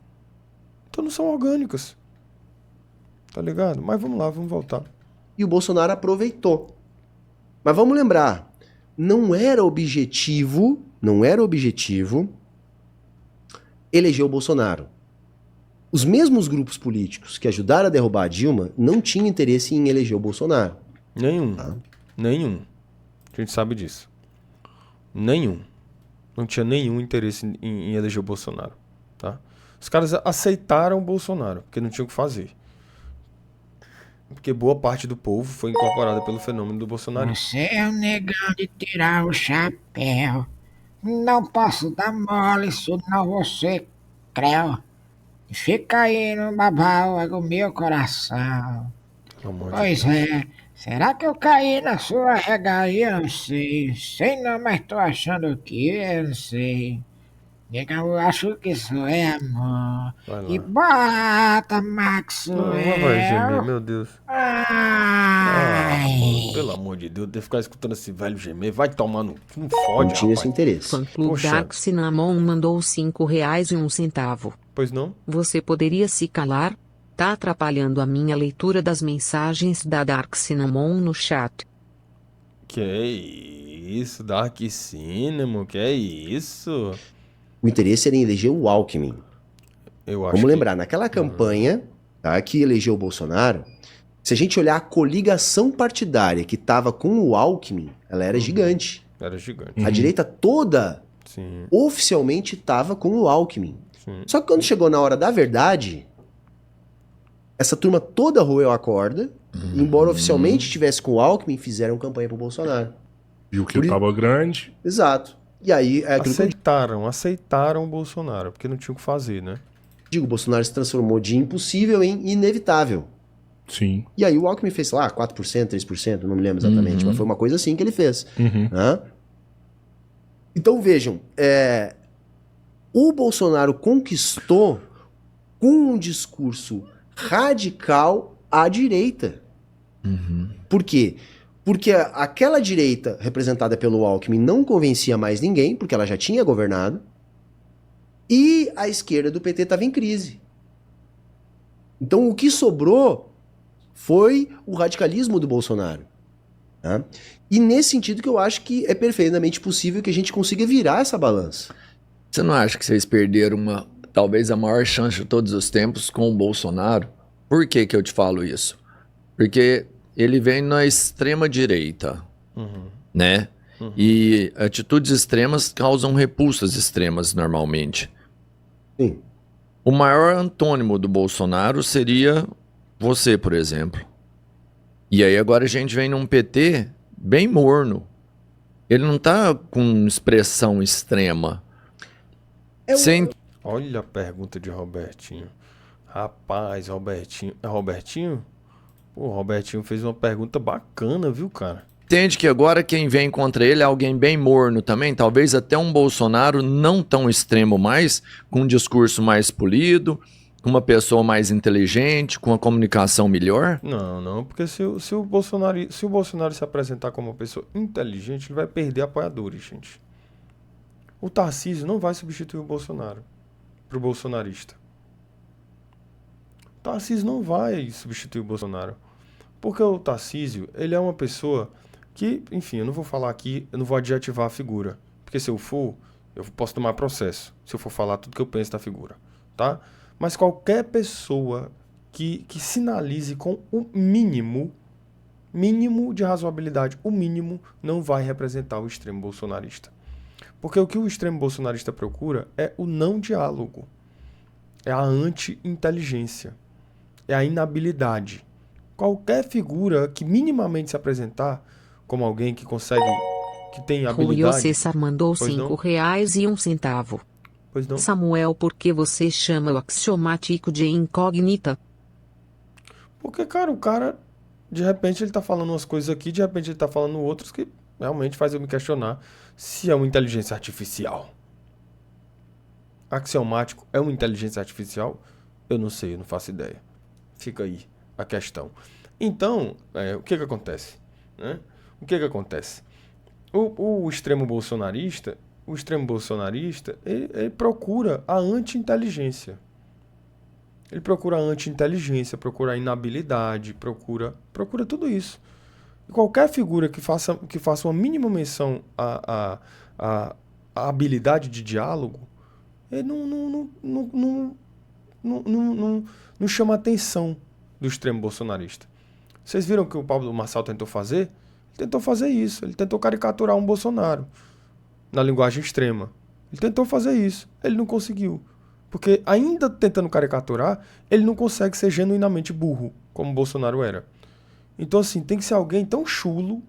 Então não são orgânicas. Tá ligado? Mas vamos lá, vamos voltar. E o Bolsonaro aproveitou. Mas vamos lembrar, não era objetivo eleger o Bolsonaro. Os mesmos grupos políticos que ajudaram a derrubar a Dilma não tinham interesse em eleger o Bolsonaro. Nenhum. Tá? Nenhum. A gente sabe disso. Nenhum. Não tinha nenhum interesse em eleger o Bolsonaro. tá? Os caras aceitaram o Bolsonaro, porque não tinham o que fazer. Porque boa parte do povo foi incorporada pelo fenômeno do bolsonarismo. Você é um negão de tirar o chapéu. Não posso dar mole, senão você creu. Fica aí no babau do meu coração. Pois é, será que eu caí na sua regalia? Não sei. Sei não, mas tô achando que eu não sei. Nega, eu acho que isso é amor. E bota, Maxwell. Não vai gemer, meu Deus. Mano, pelo amor de Deus, devo ficar escutando esse velho gemer. Vai tomar no... Não fode, Não tinha rapaz. esse interesse. Fã-clube Dark Cinnamon mandou R$5,01. Pois não? Você poderia se calar? Tá atrapalhando a minha leitura das mensagens da Dark Cinnamon no chat. Que isso, Dark Cinnamon, que isso? O interesse era em eleger o Alckmin. Vamos lembrar, naquela campanha, tá, que elegeu o Bolsonaro, se a gente olhar a coligação partidária que estava com o Alckmin, ela era gigante. Era gigante. A direita toda, oficialmente, estava com o Alckmin. Só que quando chegou na hora da verdade, essa turma toda roeu a corda, embora oficialmente estivesse com o Alckmin, fizeram campanha pro Bolsonaro. Viu que tava grande. Exato. E aí... Aceitaram o Bolsonaro, porque não tinha o que fazer, né? O Bolsonaro se transformou de impossível em inevitável. Sim. E aí o Alckmin fez, sei lá, 4%, 3%, não me lembro exatamente, mas foi uma coisa assim que ele fez. Né? Então vejam, o Bolsonaro conquistou com um discurso radical à direita. Por quê? Porque aquela direita representada pelo Alckmin não convencia mais ninguém, porque ela já tinha governado, e a esquerda do PT estava em crise. Então o que sobrou foi o radicalismo do Bolsonaro. Tá? E nesse sentido que eu acho que é perfeitamente possível que a gente consiga virar essa balança. Você não acha que vocês perderam talvez a maior chance de todos os tempos com o Bolsonaro? Por que que eu te falo isso? Porque ele vem na extrema direita, né? E atitudes extremas causam repulsas extremas normalmente. Sim. O maior antônimo do Bolsonaro seria você, por exemplo. E aí agora a gente vem num PT bem morno. Ele não tá com expressão extrema. Olha a pergunta de Robertinho. Rapaz, Robertinho... É Robertinho? Pô, o Robertinho fez uma pergunta bacana, viu, cara? Entende que agora quem vem contra ele é alguém bem morno também, talvez até um Bolsonaro não tão extremo mais, com um discurso mais polido, com uma pessoa mais inteligente, com uma comunicação melhor? Não, porque se o Bolsonaro se apresentar como uma pessoa inteligente, ele vai perder apoiadores, gente. O Tarcísio não vai substituir o Bolsonaro pro bolsonarista. O Tarcísio não vai substituir o Bolsonaro. Porque o Tarcísio, ele é uma pessoa que, enfim, eu não vou falar aqui, eu não vou adjetivar a figura. Porque se eu for, eu posso tomar processo. Se eu for falar tudo que eu penso da figura, tá? Mas qualquer pessoa que sinalize com o mínimo de razoabilidade, o mínimo, não vai representar o extremo bolsonarista. Porque o que o extremo bolsonarista procura é o não diálogo. É a anti-inteligência. É a inabilidade. Qualquer figura que minimamente se apresentar como alguém que consegue, que tem habilidade... Julio César mandou R$5,01. Pois não. Samuel, por que você chama o axiomático de incógnita? Porque, cara, o cara, de repente ele tá falando umas coisas aqui, de repente ele tá falando outras que realmente faz eu me questionar se é uma inteligência artificial. Axiomático é uma inteligência artificial? Eu não sei, eu não faço ideia. Fica aí a questão. Então, o que acontece? Né? O que acontece? O extremo bolsonarista, ele procura a anti-inteligência. Ele procura a anti-inteligência, procura a inabilidade, procura tudo isso. E qualquer figura que faça uma mínima menção à habilidade de diálogo, ele não chama a atenção do extremo bolsonarista. Vocês viram o que o Pablo Marçal tentou fazer? Ele tentou fazer isso. Ele tentou caricaturar um Bolsonaro na linguagem extrema. Ele tentou fazer isso. Ele não conseguiu. Porque ainda tentando caricaturar, ele não consegue ser genuinamente burro, como o Bolsonaro era. Então, assim, tem que ser alguém tão chulo,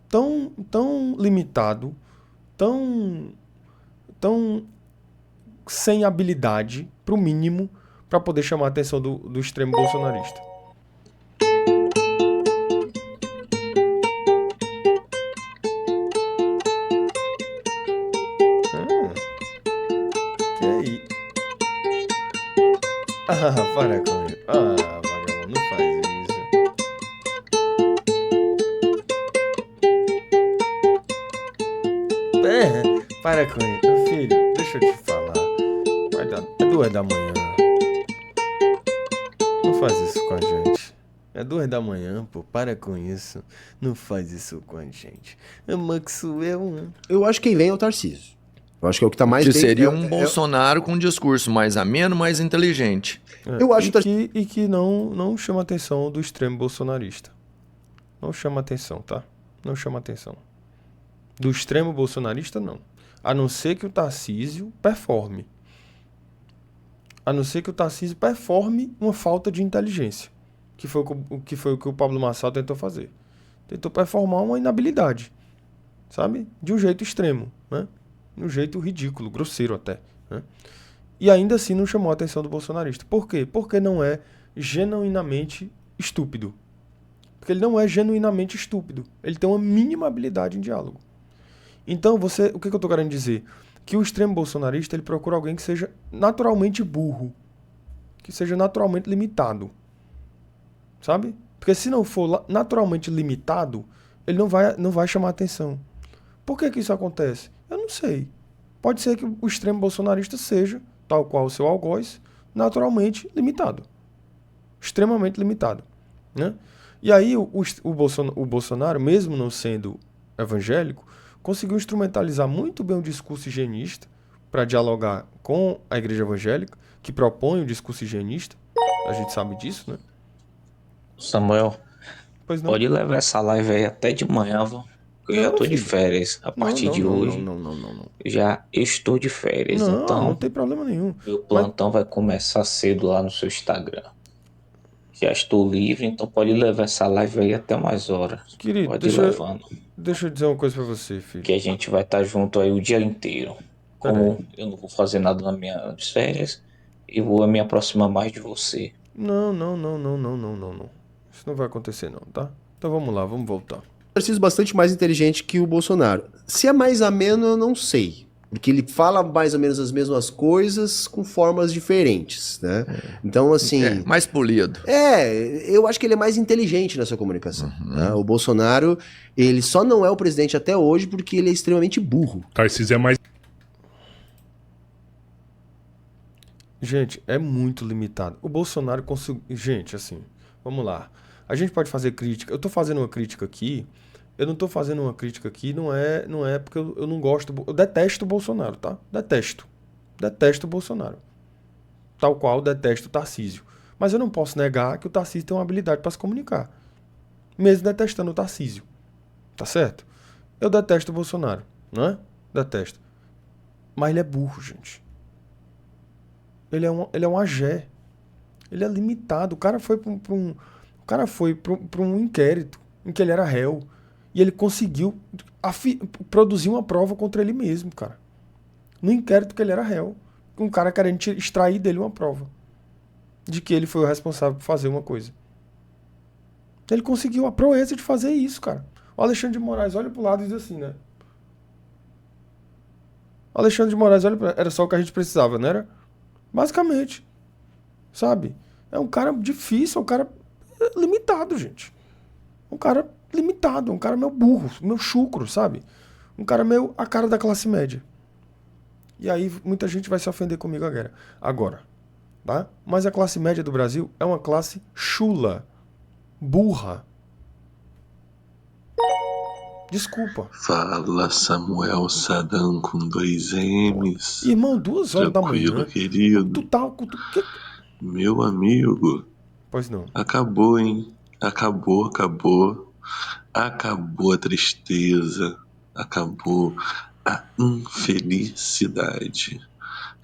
tão limitado, tão sem habilidade, pro mínimo, para poder chamar a atenção do extremo bolsonarista. Que aí? Ah, para com isso. Ah, vagabundo, não faz isso. Para com isso. Filho, deixa eu te falar. É 2 da manhã. Não faz isso com a gente. É 2 da manhã, pô. Para com isso. Não faz isso com a gente. Maxwell. Eu acho que quem vem é o Tarcísio. Eu acho que é o que tá mais Que bem- seria um Bolsonaro com um discurso mais ameno, mais inteligente. Eu acho que não chama a atenção do extremo bolsonarista. Não chama atenção, tá? Não chama atenção. Do extremo bolsonarista, não. A não ser que o Tarcísio performe. A não ser que o Tarcísio performe uma falta de inteligência. Que foi o que o Pablo Marçal tentou fazer. Tentou performar uma inabilidade. Sabe? De um jeito extremo, né? De um jeito ridículo, grosseiro até, né? E ainda assim não chamou a atenção do bolsonarista. Por quê? Porque não é genuinamente estúpido. Porque ele não é genuinamente estúpido. Ele tem uma mínima habilidade em diálogo. Então, o que eu tô querendo dizer? Que o extremo bolsonarista, ele procura alguém que seja naturalmente burro. Que seja naturalmente limitado. Sabe? Porque se não for naturalmente limitado, ele não vai chamar atenção. Por que isso acontece? Eu não sei. Pode ser que o extremo bolsonarista seja, tal qual o seu algoz, naturalmente limitado. Extremamente limitado, né? E aí o Bolsonaro, mesmo não sendo evangélico, conseguiu instrumentalizar muito bem o discurso higienista para dialogar com a igreja evangélica, que propõe o discurso higienista. A gente sabe disso, né? Samuel, Pois não. pode levar essa live aí até de manhã, viu? Eu já tô de férias a partir de hoje. Não. Já estou de férias, Não, então não tem problema nenhum. meu plantão vai começar cedo lá no seu Instagram. Já estou livre, então pode levar essa live aí até mais horas. Querido, Pode ir levando. deixa eu dizer uma coisa pra você, filho. Que a gente vai estar junto aí o dia inteiro. Como eu não vou fazer nada nas minhas férias, eu vou me aproximar mais de você. Não. Isso não vai acontecer não, tá? Então vamos lá, vamos voltar. Tarcísio bastante mais inteligente que o Bolsonaro. Se é mais ameno, eu não sei. Porque ele fala mais ou menos as mesmas coisas com formas diferentes, né? Então, assim... mais polido. Eu acho que ele é mais inteligente nessa comunicação. Né? O Bolsonaro, ele só não é o presidente até hoje porque ele é extremamente burro. Tarcísio é mais... Gente, é muito limitado. O Bolsonaro conseguiu... Gente, assim, vamos lá. A gente pode fazer crítica. Eu tô fazendo uma crítica aqui. Eu não tô fazendo uma crítica aqui, não é porque eu não gosto... Eu detesto o Bolsonaro, tá? Detesto o Bolsonaro. Tal qual detesto o Tarcísio. Mas eu não posso negar que o Tarcísio tem uma habilidade para se comunicar. Mesmo detestando o Tarcísio. Tá certo? Eu detesto o Bolsonaro, né? Detesto. Mas ele é burro, gente. Ele é um agé. Ele é limitado. O cara foi para um inquérito em que ele era réu. E ele conseguiu produzir uma prova contra ele mesmo, cara. No inquérito que ele era réu. Um cara querendo extrair dele uma prova. De que ele foi o responsável por fazer uma coisa. Ele conseguiu a proeza de fazer isso, cara. O Alexandre de Moraes olha pro lado e diz assim, né? O Alexandre de Moraes era só o que a gente precisava, não era? Basicamente. Sabe? É um cara difícil, é um cara limitado, gente. Um cara limitado, um cara meio burro, meio chucro, sabe? Um cara meio a cara da classe média. E aí muita gente vai se ofender comigo agora, tá? Mas a classe média do Brasil é uma classe chula, burra. Desculpa. Fala, Samuel Sadam com 2 M's. Irmão, 2 horas da manhã. Tranquilo, querido. Tu tá... Meu amigo. Pois não. Acabou, hein? Acabou. Acabou a tristeza. Acabou a infelicidade.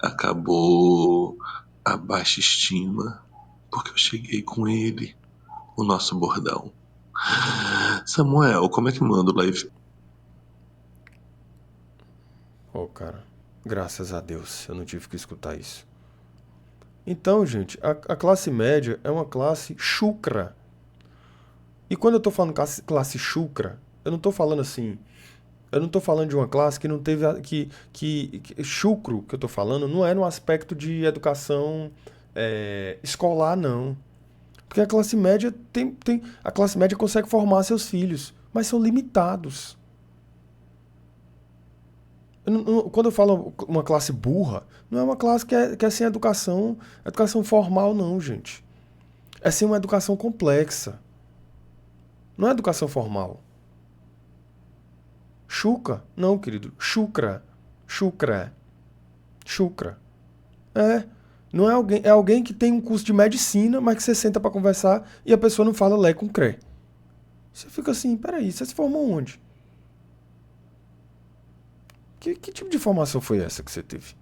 acabou a baixa estima porque eu cheguei com ele, o nosso bordão. Samuel, como é que manda o live? Cara, graças a Deus eu não tive que escutar isso. Então, gente, a classe média é uma classe chucra. E quando eu tô falando classe chucra, eu não tô falando assim. Eu não tô falando de uma classe que não teve. Chucro que eu tô falando não é no aspecto de educação escolar, não. Porque a classe média a classe média consegue formar seus filhos, mas são limitados. Quando eu falo uma classe burra, não é uma classe que é sem educação formal, não, gente. É sem uma educação complexa. Não é educação formal. Chuca? Não, querido. Chucra. Chucra. Chucra. Não é alguém. É alguém que tem um curso de medicina, mas que você senta pra conversar e a pessoa não fala lé com cré. Você fica assim, peraí, você se formou onde? Que tipo de formação foi essa que você teve?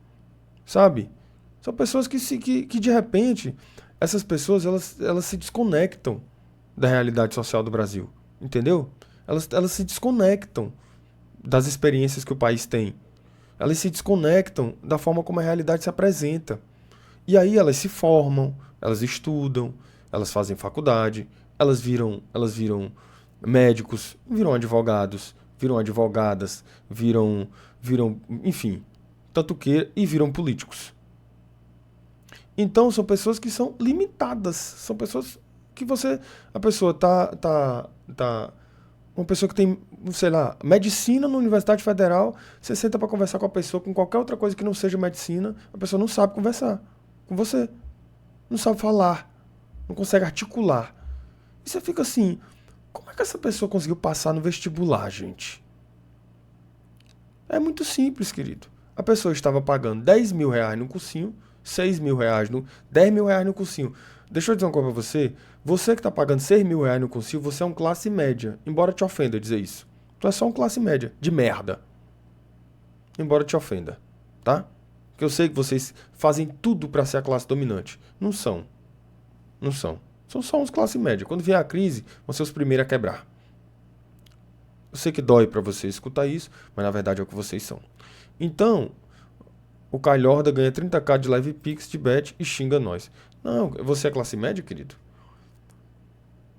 Sabe? São pessoas que de repente, essas pessoas, elas se desconectam da realidade social do Brasil. Entendeu? Elas se desconectam das experiências que o país tem. Elas se desconectam da forma como a realidade se apresenta. E aí elas se formam, elas estudam, elas fazem faculdade, elas viram médicos, viram advogados, viram advogadas, viram, enfim, tanto que, e viram políticos. Então são pessoas que são limitadas, são pessoas que a pessoa uma pessoa que tem, sei lá, medicina na Universidade Federal, você senta para conversar com a pessoa com qualquer outra coisa que não seja medicina, a pessoa não sabe conversar com você, não sabe falar, não consegue articular. E você fica assim, como é que essa pessoa conseguiu passar no vestibular, gente? É muito simples, querido. A pessoa estava pagando 10 mil reais no cursinho, 6 mil reais, 10 mil reais no cursinho. Deixa eu dizer uma coisa pra você. Você que está pagando 6 mil reais no cursinho, você é um classe média. Embora te ofenda dizer isso. Tu é só um classe média. De merda. Embora te ofenda. Tá? Porque eu sei que vocês fazem tudo pra ser a classe dominante. Não são. Não são. São só uns classe média. Quando vier a crise, vão ser os primeiros a quebrar. Eu sei que dói pra você escutar isso, mas na verdade é o que vocês são. Então, o Calhorda ganha 30k de live pix de bet e xinga nós. Não, você é classe média, querido?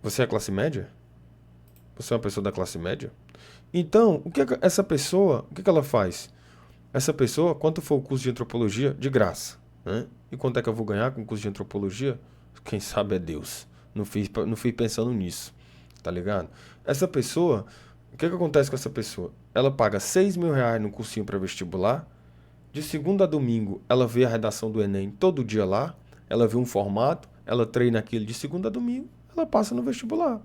Você é classe média? Você é uma pessoa da classe média? Então, o que essa pessoa, o que ela faz? Essa pessoa, quanto for o curso de antropologia? De graça. Né? E quanto é que eu vou ganhar com o curso de antropologia? Quem sabe é Deus. Não fiz pensando nisso. Tá ligado? Essa pessoa, o que acontece com essa pessoa? Ela paga 6 mil reais no cursinho para vestibular. De segunda a domingo, ela vê a redação do Enem todo dia lá. Ela vê um formato, ela treina aquilo de segunda a domingo, ela passa no vestibular.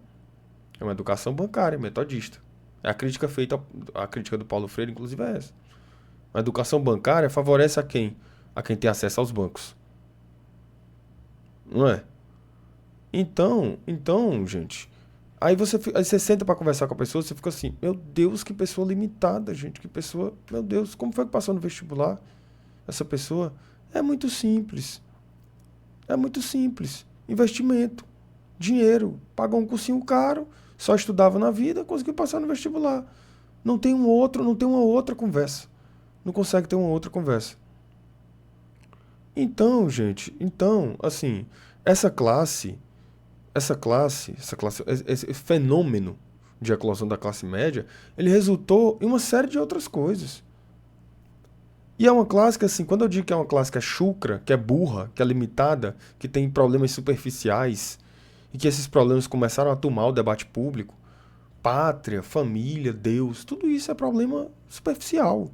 É uma educação bancária, metodista. É a crítica feita, a crítica do Paulo Freire, inclusive, é essa. A educação bancária favorece a quem? A quem tem acesso aos bancos. Não é? Então, gente, aí você senta pra conversar com a pessoa, você fica assim, meu Deus, que pessoa limitada, gente, que pessoa, meu Deus, como foi que passou no vestibular? Essa pessoa é muito simples. É muito simples. Investimento. Dinheiro. Pagou um cursinho caro, só estudava na vida, conseguiu passar no vestibular. Não tem uma outra conversa. Não consegue ter uma outra conversa. Então, gente, assim, esse fenômeno de eclosão da classe média, ele resultou em uma série de outras coisas. E é uma classe que, assim, quando eu digo que é uma classe que é chucra, que é burra, que é limitada, que tem problemas superficiais, e que esses problemas começaram a tomar o debate público, pátria, família, Deus, tudo isso é problema superficial,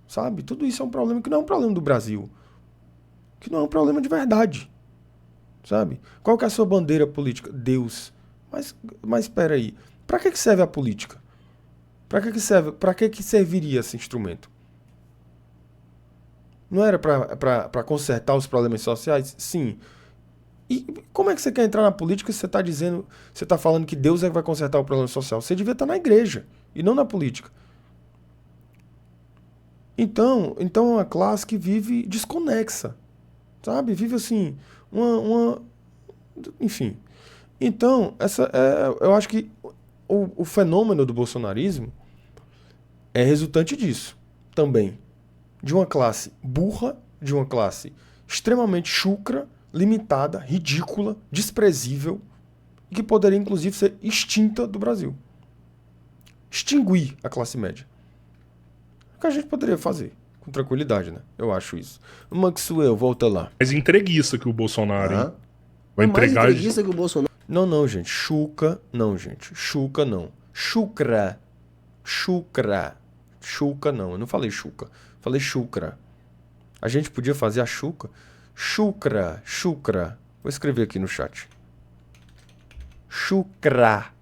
sabe? Tudo isso é um problema que não é um problema do Brasil, que não é um problema de verdade, sabe? Qual que é a sua bandeira política? Deus. Mas espera aí, para que serve a política? Para que serviria esse instrumento? Não era para consertar os problemas sociais? Sim. E como é que você quer entrar na política se você está falando que Deus é que vai consertar o problema social? Você devia estar na igreja e não na política. Então é uma classe que vive desconexa, sabe? Vive assim, enfim. Então, eu acho que o fenômeno do bolsonarismo é resultante disso também. De uma classe burra, de uma classe extremamente chucra, limitada, ridícula, desprezível, e que poderia inclusive ser extinta do Brasil. Extinguir a classe média. O que a gente poderia fazer, com tranquilidade, né? Eu acho isso. Maxwell, volta lá. Mais entreguista que o Bolsonaro, hein? Vai Mais entregar... entreguista que o Bolsonaro. Não, gente. Chuca, não, gente. Chuca, não. Chucra. Chuca, não. Eu não falei chuca. Falei chucra. A gente podia fazer a chuca. Chucra. Vou escrever aqui no chat. Chucra.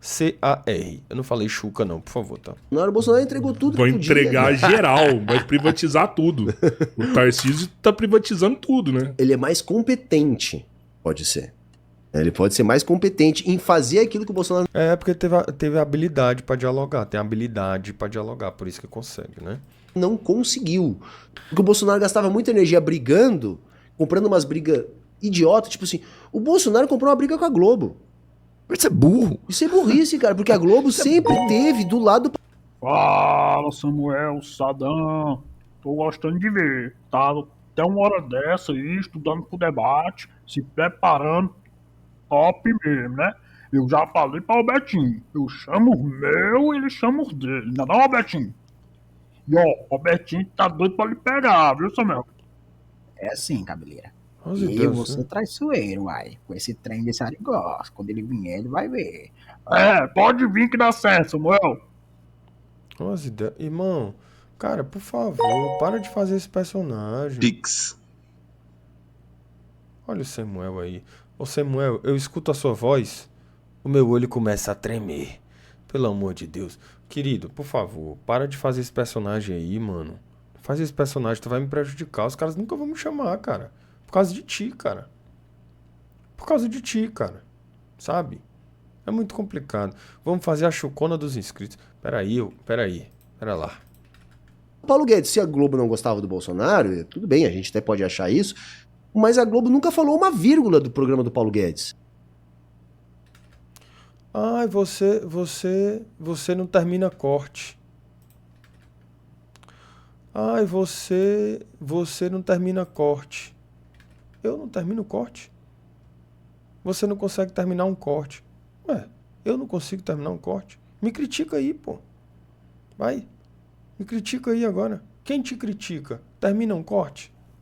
C-A-R. Eu não falei chuca, não, por favor, tá? O Bolsonaro entregou tudo Vai que podia. entregar geral, vai privatizar tudo. O Tarcísio tá privatizando tudo, né? Ele é mais competente, pode ser. Ele pode ser mais competente em fazer aquilo que o Bolsonaro... É, porque teve habilidade pra dialogar. Tem habilidade pra dialogar, por isso que consegue, né? Não conseguiu. Porque o Bolsonaro gastava muita energia brigando, comprando umas brigas idiotas. Tipo assim, o Bolsonaro comprou uma briga com a Globo. Isso é burro. Isso é burrice, cara, porque a Globo sempre teve do lado... Fala, Samuel, Sadam. Tô gostando de ver. Tá até uma hora dessa aí, estudando pro debate, se preparando. Top mesmo, né? Eu já falei para o Betinho. Eu chamo os meus, ele chama os dele. Não é não, Betinho? E ó, o Betinho tá doido pra lhe pegar, viu, Samuel? É assim, cabeleira. Nossa, E Deus, você né? traiçoeiro, uai. Com esse trem desse arigós. Quando ele vier, ele vai ver. É, pode vir que dá certo, Samuel. Nossa, irmão, cara, por favor, para de fazer esse personagem. Pix. Olha o Samuel aí. Ô Samuel, eu escuto a sua voz, o meu olho começa a tremer. Pelo amor de Deus. Querido, por favor, para de fazer esse personagem aí, mano. Faz esse personagem, tu vai me prejudicar. Os caras nunca vão me chamar, cara. Por causa de ti, cara. Por causa de ti, cara. Sabe? É muito complicado. Vamos fazer a chocona dos inscritos. Pera lá. Paulo Guedes, se a Globo não gostava do Bolsonaro, tudo bem, a gente até pode achar isso, mas a Globo nunca falou uma vírgula do programa do Paulo Guedes. Ai, você não termina corte. Ai, você não termina corte. Eu não termino corte? Você não consegue terminar um corte. Ué, eu não consigo terminar um corte? Me critica aí, pô. Vai. Me critica aí agora. Quem te critica? Termina um corte?